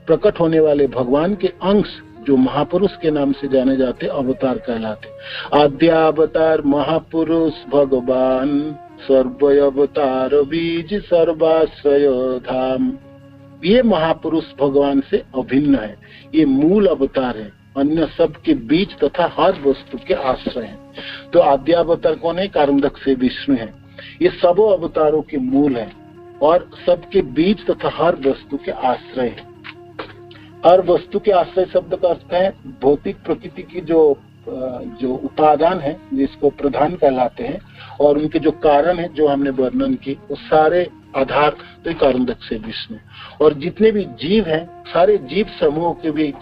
A: प्रकट होने वाले भगवान के अंश जो महापुरुष के नाम से जाने जाते अवतार कहलाते। आद्यावतार महापुरुष भगवान, सर्व अवतार बीज सर्वाश्रय धाम। ये महापुरुष भगवान से अभिन्न है, ये मूल अवतार है, अन्य सब के बीज तथा हर वस्तु के आश्रय है। तो आद्यावतार कौन है? कारणोदक से विष्णु है। ये सब अवतारों के मूल है और सबके बीज तथा हर वस्तु के आश्रय है। हर वस्तु के आश्रय शब्द का अर्थ है भौतिक प्रकृति की जो उपादान है, जिसको प्रधान कहलाते हैं, और उनके जो कारण है जो हमने वर्णन की, वो सारे आधार तो कारणोदक से विष्णु। और जितने भी जीव हैं, सारे जीव समूह के भी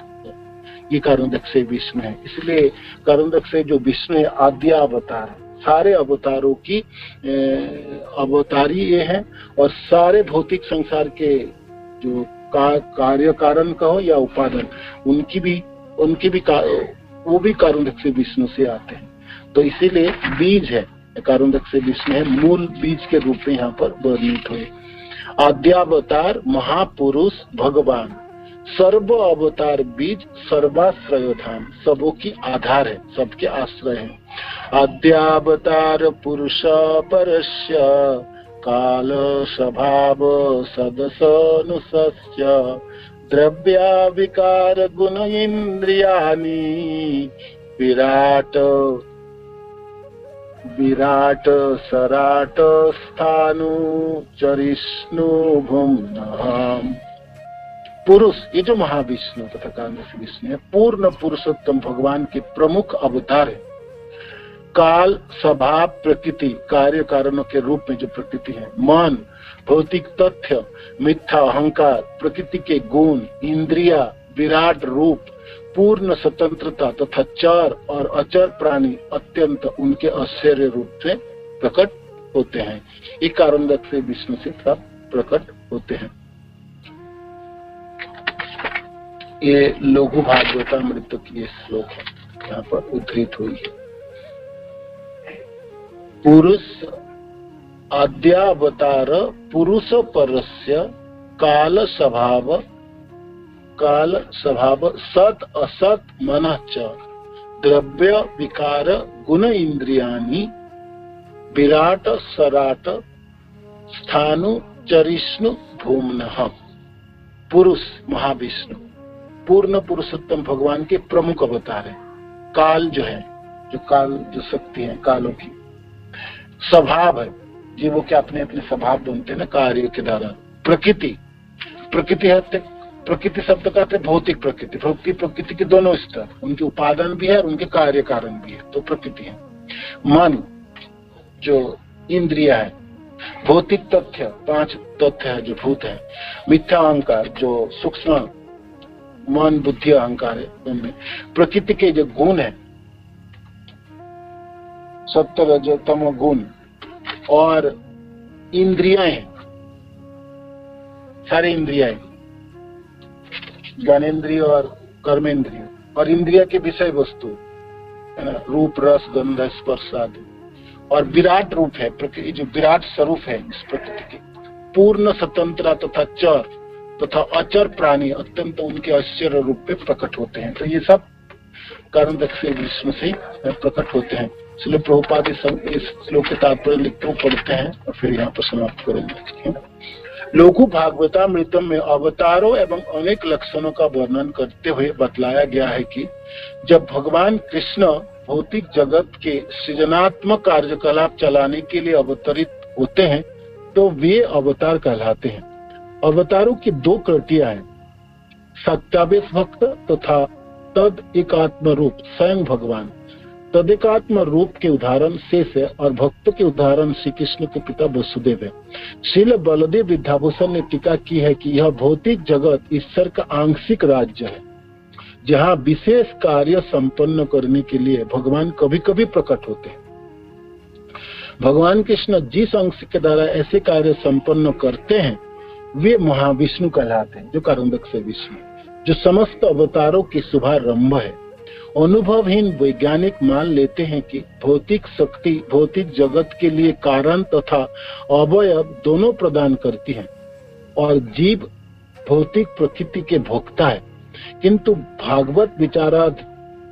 A: ये कारणोदक से विष्णु है। इसलिए कारणोदक से जो विष्णु है आद्य अवतार है, सारे अवतारों की अवतारी ये है। और सारे भौतिक संसार के जो कार्य कारण कहो या उपादान, उनकी भी वो भी कारणोदक से विष्णु से आते हैं। तो इसीलिए बीज है, कारणोदक से विष्णु है, मूल बीज के रूप में यहाँ पर वर्णित हुए। आद्यावतार महापुरुष भगवान, सर्व अवतार बीज सर्वाश्रय धाम, सबों की आधार है, सबके आश्रय है। आद्यावतार पुरुष परस्य काल स्वभाव सदसनुसस्य द्रव्या विकार गुण इंद्रियानि विराट सराट स्थानु चरिष्णु भुम्नः। पुरुष, ये जो महाविष्णु तथा कारणोदक विष्णु है, पूर्ण पुरुषोत्तम भगवान के प्रमुख अवतार है। काल स्वभाव प्रकृति, कार्य कारणों के रूप में जो प्रकृति है, मन भौतिक तथ्य, मिथ्या अहंकार, प्रकृति के गुण, इंद्रिया, विराट रूप, पूर्ण स्वतंत्रता तथा चर और अचर प्राणी अत्यंत उनके आश्चर्य रूप से प्रकट होते हैं। ये कारणोदक से विष्णु से सब प्रकट होते हैं। ये लघु भागवतामृत की ये श्लोक है, यहाँ पर उद्धृत हुई है। पुरुष आद्यावतार पुरुष परस्य काल स्वभाव सत असत मनः च द्रव्य विकार गुण इंद्रियाणि विराट सराट स्थानु चरिष्णु भूम्नः। पुरुष महाविष्णु पूर्ण पुरुषोत्तम भगवान के प्रमुख अवतार है। काल जो है, जो शक्ति है कालों की, स्वभाव है, जीवों के अपने अपने स्वभाव बनते हैं ना कार्य के द्वारा। प्रकृति है, प्रकृति शब्द का अर्थ है भौतिक प्रकृति। भौतिक प्रकृति के दोनों स्तर, उनके उपादान भी है और उनके कार्य कारण भी है, तो प्रकृति है। मन जो इंद्रिया है, भौतिक तथ्य, 5 तथ्य है जो भूत है। मिथ्या अहंकार जो सूक्ष्म मन बुद्धि अहंकार है उनमें। प्रकृति के जो गुण है, सत्व रज तमो गुण, और इंद्रियाएं, सारी इंद्रियाएं, ज्ञानेन्द्रिय और कर्मेंद्रिय, और इंद्रिय के विषय वस्तु रूप रस गंध स्पर्श आदि, और विराट रूप है प्रकृति, जो विराट स्वरूप है इस प्रकृति के, पूर्ण स्वतंत्रता तथा चर तथा अचर प्राणी अत्यंत उनके आश्चर्य रूप में प्रकट होते हैं। तो ये सब कारण से विष्णु से प्रकट होते हैं। इसलिए प्रभुपाद इस श्लोक के तात्पर्य लिखते पढ़ते हैं और फिर यहाँ पर समाप्त करेंगे। लघु भागवतामृतम में अवतारों एवं अनेक लक्षणों का वर्णन करते हुए बतलाया गया है कि जब भगवान कृष्ण भौतिक जगत के सृजनात्मक कार्यकलाप चलाने के लिए अवतरित होते हैं तो वे अवतार कहलाते हैं। अवतारों की 2 कृतियां हैं, सत्यावेश भक्त तथा तद एकात्म रूप स्वयं भगवान। तदेकात्म रूप के उदाहरण शेष है और भक्त के उदाहरण श्री कृष्ण के पिता वसुदेव है। श्रील बलदेव विद्याभूषण ने टीका की है कि यह भौतिक जगत ईश्वर का आंशिक राज्य है, जहाँ विशेष कार्य संपन्न करने के लिए भगवान कभी कभी प्रकट होते हैं। भगवान कृष्ण जिस अंश के द्वारा ऐसे कार्य संपन्न करते हैं वे महाविष्णु कहलाते हैं, जो कारणदक से विष्णु, जो समस्त अवतारों की शुभारंभ है। अनुभवहीन वैज्ञानिक मान लेते हैं कि भौतिक शक्ति भौतिक जगत के लिए कारण तथा अवयव दोनों प्रदान करती है और जीव भौतिक प्रकृति के भोक्ता है, किंतु भागवत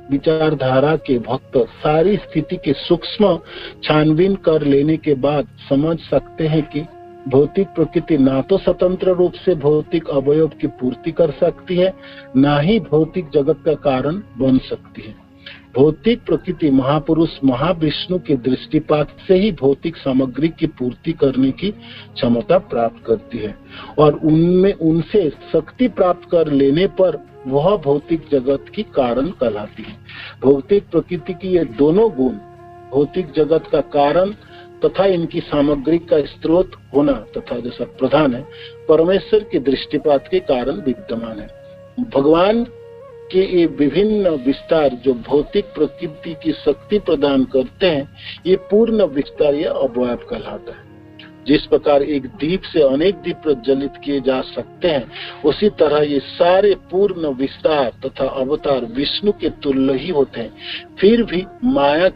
A: विचारधारा के भक्त सारी स्थिति के सूक्ष्म छानबीन कर लेने के बाद समझ सकते हैं कि भौतिक प्रकृति ना तो स्वतंत्र रूप से भौतिक अवयव की पूर्ति कर सकती है, ना ही भौतिक जगत का कारण बन सकती है। भौतिक प्रकृति महापुरुष महाविष्णु के दृष्टिपात से ही भौतिक सामग्री की पूर्ति करने की क्षमता प्राप्त करती है और उनमें उनसे शक्ति प्राप्त कर लेने पर वह भौतिक जगत की कारण कहलाती है। भौतिक प्रकृति की ये दोनों गुण, भौतिक जगत का कारण तथा इनकी सामग्री का स्रोत होना तथा जैसा प्रधान है, परमेश्वर के दृष्टिपात के कारण विद्यमान है। भगवान के ये विभिन्न विस्तार जो भौतिक प्रकृति की शक्ति प्रदान करते हैं, ये पूर्ण विस्तार या अवयव कहलाता है। जिस प्रकार एक दीप से अनेक दीप प्रज्वलित किए जा सकते हैं, उसी तरह ये सारे पूर्ण विस्तार तथा अवतार विष्णु के तुल्य ही होते हैं। फिर भी माया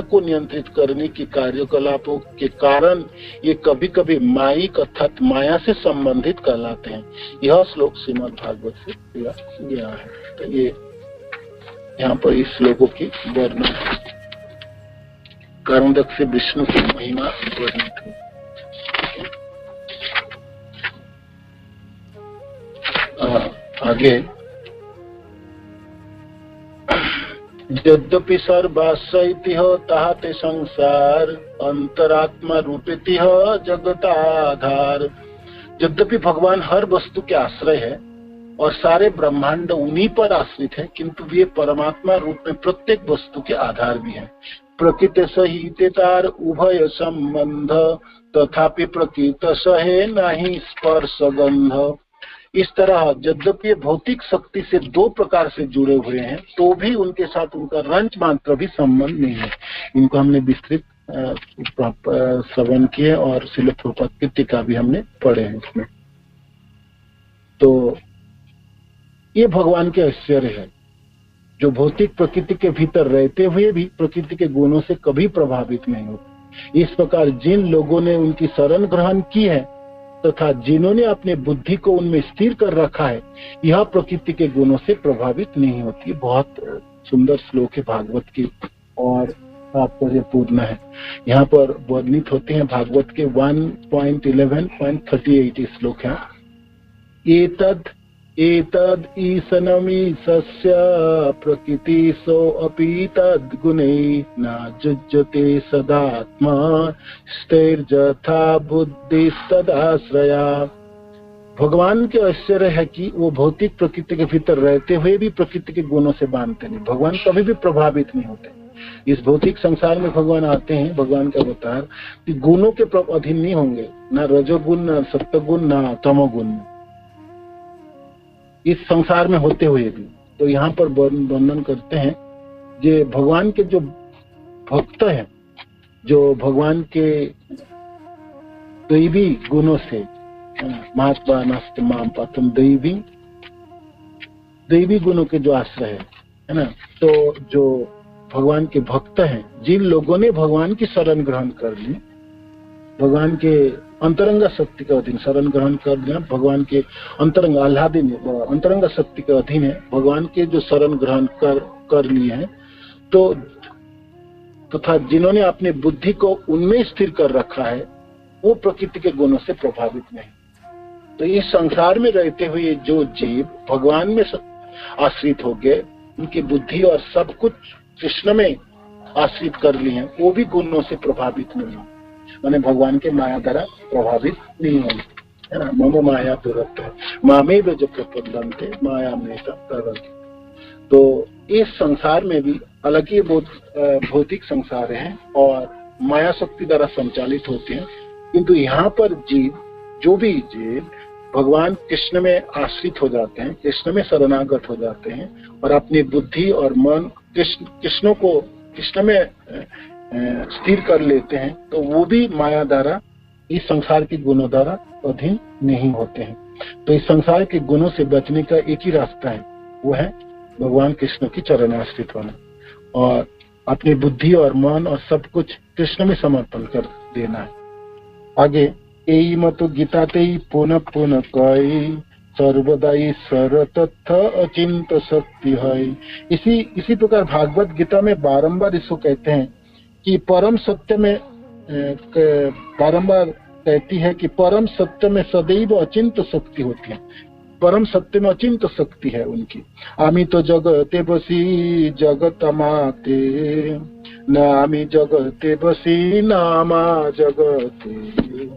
A: को नियंत्रित करने की कार्यकलापों के कारण ये कभी कभी माइक अर्थात माया से संबंधित कहलाते हैं। यह श्लोक श्रीमद् भागवत से लिया गया है। तो ये यहाँ पर इस श्लोकों की वर्णन कर्मदक से विष्णु की महिमा वर्णित है। आगे यद्यपि सर्वाश्रयति ताते संसार अंतरात्मा रूपेति जगताधार। यद्यपि भगवान हर वस्तु के आश्रय है और सारे ब्रह्मांड उन्हीं पर आश्रित है, किंतु वे परमात्मा रूप में प्रत्येक वस्तु के आधार भी है। प्रकृति सहितार उभय संबंध तथापि प्रकृति सहे नहीं स्पर्श गंध। इस तरह यद्यपि भौतिक शक्ति से 2 प्रकार से जुड़े हुए हैं, तो भी उनके साथ उनका रंच मात्र भी संबंध नहीं है। इनको हमने विस्तृत श्रवण किए और श्रील प्रभुपाद की टीका भी हमने पढ़े हैं इसमें। तो ये भगवान के आश्चर्य है, जो भौतिक प्रकृति के भीतर रहते हुए भी प्रकृति के गुणों से कभी प्रभावित नहीं होते। इस प्रकार जिन लोगों ने उनकी शरण ग्रहण की है तथा जिन्होंने अपने बुद्धि को उनमें स्थिर कर रखा है, यह प्रकृति के गुणों से प्रभावित नहीं होती। बहुत सुंदर श्लोक है भागवत की और तात्पर्य पूर्ण है। यहाँ पर वर्णित होते हैं भागवत के 1.11.38 श्लोक है। एतद् ईशनमीशस्य प्रकृति सो अपि तद्गुणै न जुज्यते सदात्मा स्थिर्यथा बुद्धिस्तदाश्रया। भगवान के आश्चर्य है कि वो भौतिक प्रकृति के भीतर रहते हुए भी प्रकृति के गुणों से बांधते नहीं। भगवान कभी भी प्रभावित नहीं होते। इस भौतिक संसार में भगवान आते हैं, भगवान का अवतार, कि गुणों के अधीन नहीं होंगे, ना रजोगुण, ना सत्वगुण, ना तमोगुण, इस संसार में होते हुए भी। तो यहाँ पर वर्णन करते हैं जे भगवान के जो भक्त हैं, जो भगवान के दैवी गुणों से, महात्मा नास्ति माम पातम, दैवी गुणों के जो आश्रय है ना, तो जो भगवान के भक्त हैं, जिन लोगों ने भगवान की शरण ग्रहण कर ली, भगवान के अंतरंग शक्ति के अधीन शरण ग्रहण कर लिया, भगवान के अंतरंग आह्लादीन अंतरंग शक्ति के अधीन है, भगवान के जो शरण ग्रहण कर लिए हैं, तो तथा जिन्होंने अपनी बुद्धि को उनमें स्थिर कर रखा है, वो प्रकृति के गुणों से प्रभावित नहीं। तो इस संसार में रहते हुए जो जीव भगवान में आश्रित हो गए, उनकी बुद्धि और सब कुछ कृष्ण में आश्रित कर लिए हैं, वो भी गुणों से प्रभावित नहीं हो, माने भगवान के माया द्वारा प्रभावित नहीं होंगे, है ना। मम माया दुरत्व मामे जो प्रपद्यन्ते माया में तरन्ते। तो इस संसार में भी अलग ही भौतिक संसार है और माया शक्ति द्वारा संचालित होते हैं, किंतु यहाँ पर जीव, जो भी जीव भगवान कृष्ण में आश्रित हो जाते हैं, कृष्ण में शरणागत हो जाते हैं और अपनी बुद्धि और मन कृष्ण को कृष्ण में स्थिर कर लेते हैं, तो वो भी माया द्वारा, इस संसार के गुणों द्वारा अधीन नहीं होते हैं। तो इस संसार के गुणों से बचने का एक ही रास्ता है, वो है भगवान कृष्ण की चरणाश्रित होना और अपनी बुद्धि और मन और सब कुछ कृष्ण में समर्पण कर देना है। आगे एई मत गीताते पुनः पुनः कई सर्वदा ईश्वर तथा अचिंत शक्ति है। इसी प्रकार भागवत गीता में बारंबार इसको कहते हैं कि परम सत्य में बारंबार कहती है कि परम सत्य में सदैव अचिंत शक्ति होती है, परम सत्य में अचिंत शक्ति है उनकी। आमी तो जगते बसी जगत माते, न आमी जगते बसी नामा जगते।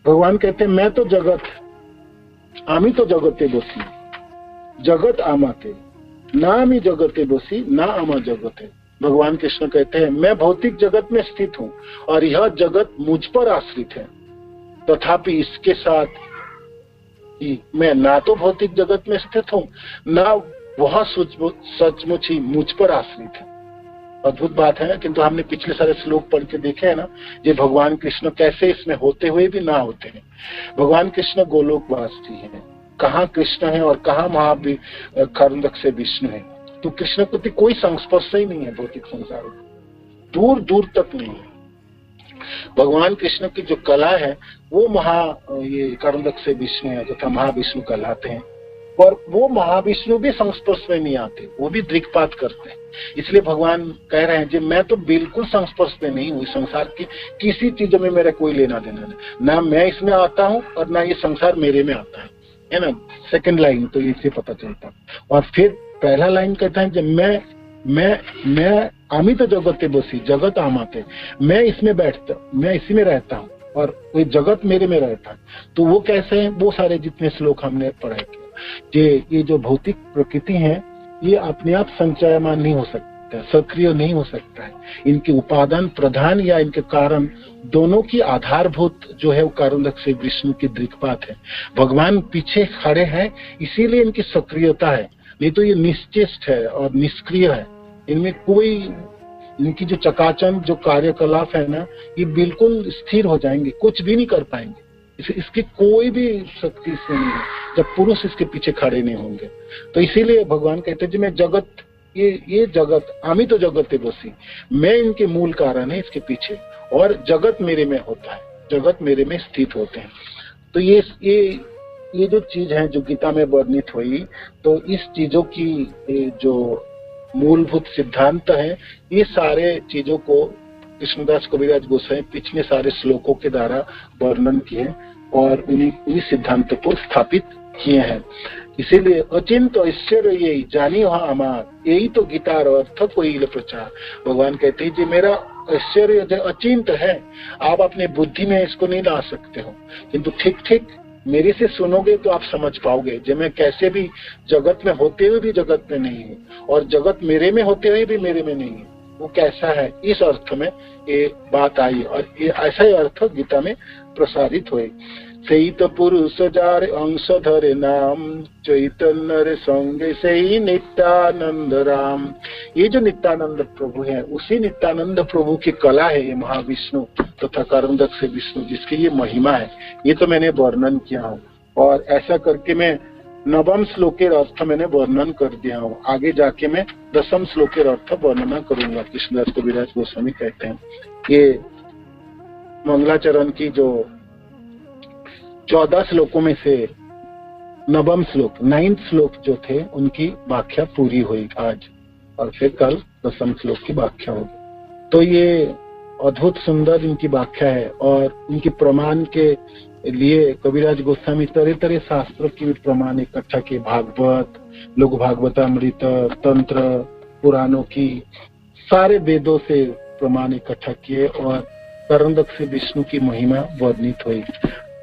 A: भगवान कहते हैं मैं तो जगत, आमी तो जगते बसी जगत आमाते, ना आमी जगते बसी ना आमा जगते। भगवान कृष्ण कहते हैं मैं भौतिक जगत में स्थित हूँ और यह जगत मुझ पर आश्रित है, तथापि इसके साथ कि मैं ना तो भौतिक जगत में स्थित हूँ, ना वह सचमुच ही मुझ पर आश्रित है। अद्भुत बात है ना। किंतु हमने पिछले सारे श्लोक पढ़ के देखे हैं ना, ये भगवान कृष्ण कैसे इसमें होते हुए भी ना होते हैं। भगवान कृष्ण गोलोकवासी हैं, कहाँ कृष्ण है और कहाँ महावीर कर्णक से विष्णु है। तो कृष्ण को कोई संस्पर्श ही नहीं है भौतिक संसार में, दूर दूर तक नहीं है। भगवान कृष्ण की जो कला है वो ये कर्णक से विष्णु है तथा महाविष्णु कहलाते हैं, और वो महाविष्णु भी संस्पर्श में नहीं आते, वो भी दृक्पात करते हैं। इसलिए भगवान कह रहे हैं कि मैं तो बिल्कुल संस्पर्श में नहीं हूँ, संसार की किसी चीजों में मेरा कोई लेना देना नहीं, ना मैं इसमें आता हूँ और ना ये संसार मेरे में आता है ना। सेकंड लाइन तो इससे पता चलता। और फिर पहला लाइन कहता है कि मैं आमी तो जगत बसी जगत आमाते, मैं इसमें बैठता, मैं इसी में रहता हूँ और कोई जगत मेरे में रहता है। तो वो कैसे है, वो सारे जितने श्लोक हमने पढ़े कि ये जो भौतिक प्रकृति है ये अपने आप संचयमान नहीं हो सकता, सक्रिय नहीं हो सकता है। इनके उपादान प्रधान या इनके कारण दोनों की आधारभूत जो है वो कारणक से विष्णु की दृक्पात है। भगवान पीछे खड़े हैं इसीलिए इनकी सक्रियता है, नहीं तो ये निश्चेष्ट है और निष्क्रिय है। इनमें कोई, इनकी जो चकाचौंध जो कार्यकलाप है ना, ये बिल्कुल स्थिर हो जाएंगे, कुछ भी नहीं कर पाएंगे। इसकी कोई भी शक्ति इसमें नहीं है जब पुरुष इसके पीछे खड़े नहीं होंगे। तो इसीलिए भगवान कहते हैं कि मैं जगत, ये जगत आमी तो जगत बसी, मैं इनके मूल कारण है इसके पीछे, और जगत मेरे में होता है, जगत मेरे में स्थित होते हैं। तो ये जो चीज है जो गीता में वर्णित हुई, तो इस चीजों की जो मूलभूत सिद्धांत है, ये सारे चीजों को कृष्णदास कविराज गोसाई पिछले सारे श्लोकों के द्वारा वर्णन किए और उन्हीं सिद्धांतों को स्थापित किए हैं। इसीलिए अचिंत ऐश्वर्य यही जानी वहां अमार, यही तो गीता अर्थ कोई प्रचार। भगवान कहते हैं जी मेरा ऐश्वर्य जो अचिंत है, आप अपने बुद्धि में इसको नहीं ला सकते हो, किंतु ठीक ठीक मेरे से सुनोगे तो आप समझ पाओगे जो मैं कैसे भी जगत में होते हुए भी जगत में नहीं हूँ और जगत मेरे में होते हुए भी मेरे में नहीं है। वो कैसा है, इस अर्थ में ये बात आई और ये ऐसा ही अर्थ गीता में प्रसारित हुए। सहित पुरुष जार अंश धरे नाम चैतन्य रे संगे सही नित्यानंद राम। ये जो नित्यानंद प्रभु है, उसी नित्यानंद प्रभु की कला है ये महाविष्णु तथा कर्मदक से विष्णु, जिसकी ये महिमा है। ये तो मैंने वर्णन किया हूँ और ऐसा करके मैं नवम श्लोक के अर्थ मैंने वर्णन कर दिया हूँ। आगे जाके मैं 10वें श्लोक के अर्थ वर्णना करूंगा। कृष्णदास कविराज गोस्वामी कहते हैं ये मंगलाचरण की जो 14 श्लोकों में से नवम श्लोक 9th श्लोक जो थे उनकी व्याख्या पूरी हुई आज, और फिर कल 10वें श्लोक की व्याख्या होगी। तो ये अद्भुत सुंदर इनकी व्याख्या है और उनकी प्रमाण के लिए कविराज गोस्वामी तरह तरह शास्त्रों की भी प्रमाण इकट्ठा किए। भागवत, लघु भागवतामृत, तंत्र, पुराणों की सारे वेदों से प्रमाण इकट्ठा किए और कर्मदक से विष्णु की महिमा वर्णित हुई।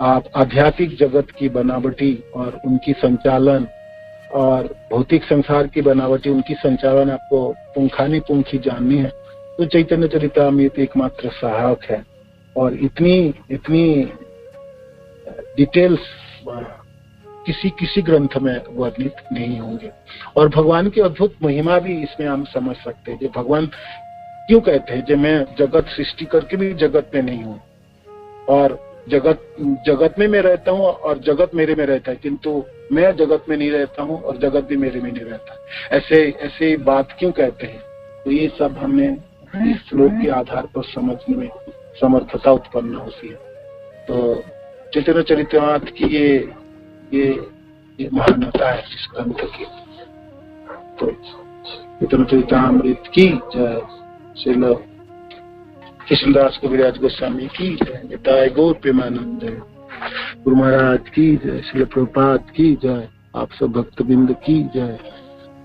A: आप आध्यात्मिक जगत की बनावटी और उनकी संचालन और भौतिक संसार की बनावटी उनकी संचालन आपको पुंखानी पुंखी जाननी है तो चैतन्य चरितामृत एकमात्र सहायक है। और इतनी डिटेल्स किसी ग्रंथ में वर्णित नहीं होंगे। और भगवान की अद्भुत महिमा भी इसमें हम समझ सकते हैं। जो भगवान क्यों कहते हैं जो मैं जगत सृष्टि करके भी जगत में नहीं हूँ और जगत में मैं रहता हूँ और जगत मेरे में रहता है, किंतु मैं जगत में नहीं रहता हूँ और जगत भी मेरे में नहीं रहता। ऐसे बात क्यों कहते हैं? तो ये सब हमें इस श्लोक के आधार पर समझने में समर्थता उत्पन्न होती है। तो चैतन्य चरितामृत की ये महानता है इस ग्रंथ की। तो चैतन्य चरितामृत की जय। श्रील कृष्णदास कविराज गोस्वामी की जय। निताय गौर प्रेमानंद गुरु महाराज की जय। श्रील प्रभुपाद की जय। आप सब भक्तबिंद की जय।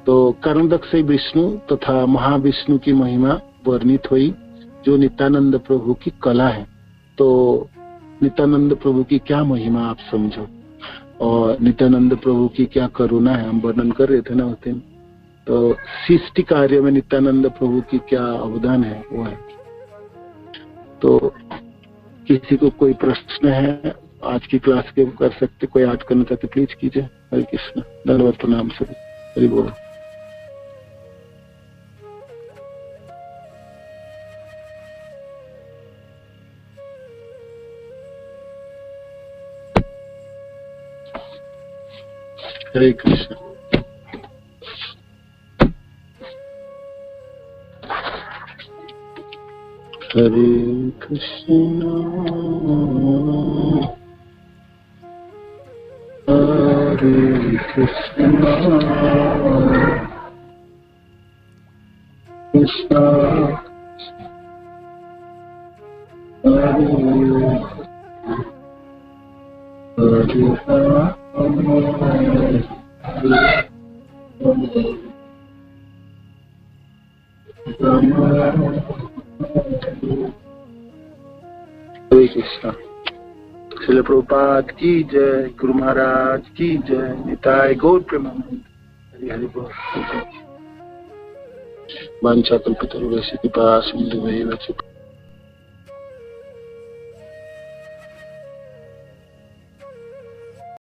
A: तो कर्मदक से विष्णु तथा महाविष्णु की महिमा वर्णित हुई जो नित्यानंद प्रभु की कला है। तो नित्यानंद प्रभु की क्या महिमा आप समझो और नित्यानंद प्रभु की क्या करुणा है, हम वर्णन कर रहे थे ना उस दिन। तो सृष्टि कार्य में नित्यानंद प्रभु की क्या अवदान है वो है। तो किसी को कोई प्रश्न है आज की क्लास के कर सकते, कोई ऐड करना चाहते प्लीज कीजिए। हरे कृष्ण, धन्यवाद, प्रणाम सभी, हरि बोल। हरे कृष्ण। हरे कृष्ण हरे कृष्ण कृष्ण हरे कृष्ण। श्रील प्रभुपाद की जय। गुरु महाराज की जय। निताय गौर प्रेमानंद। हरि हरि बोल। वांछा कल्पतरुभ्यश्च कृपा सिन्धुभ्यैव च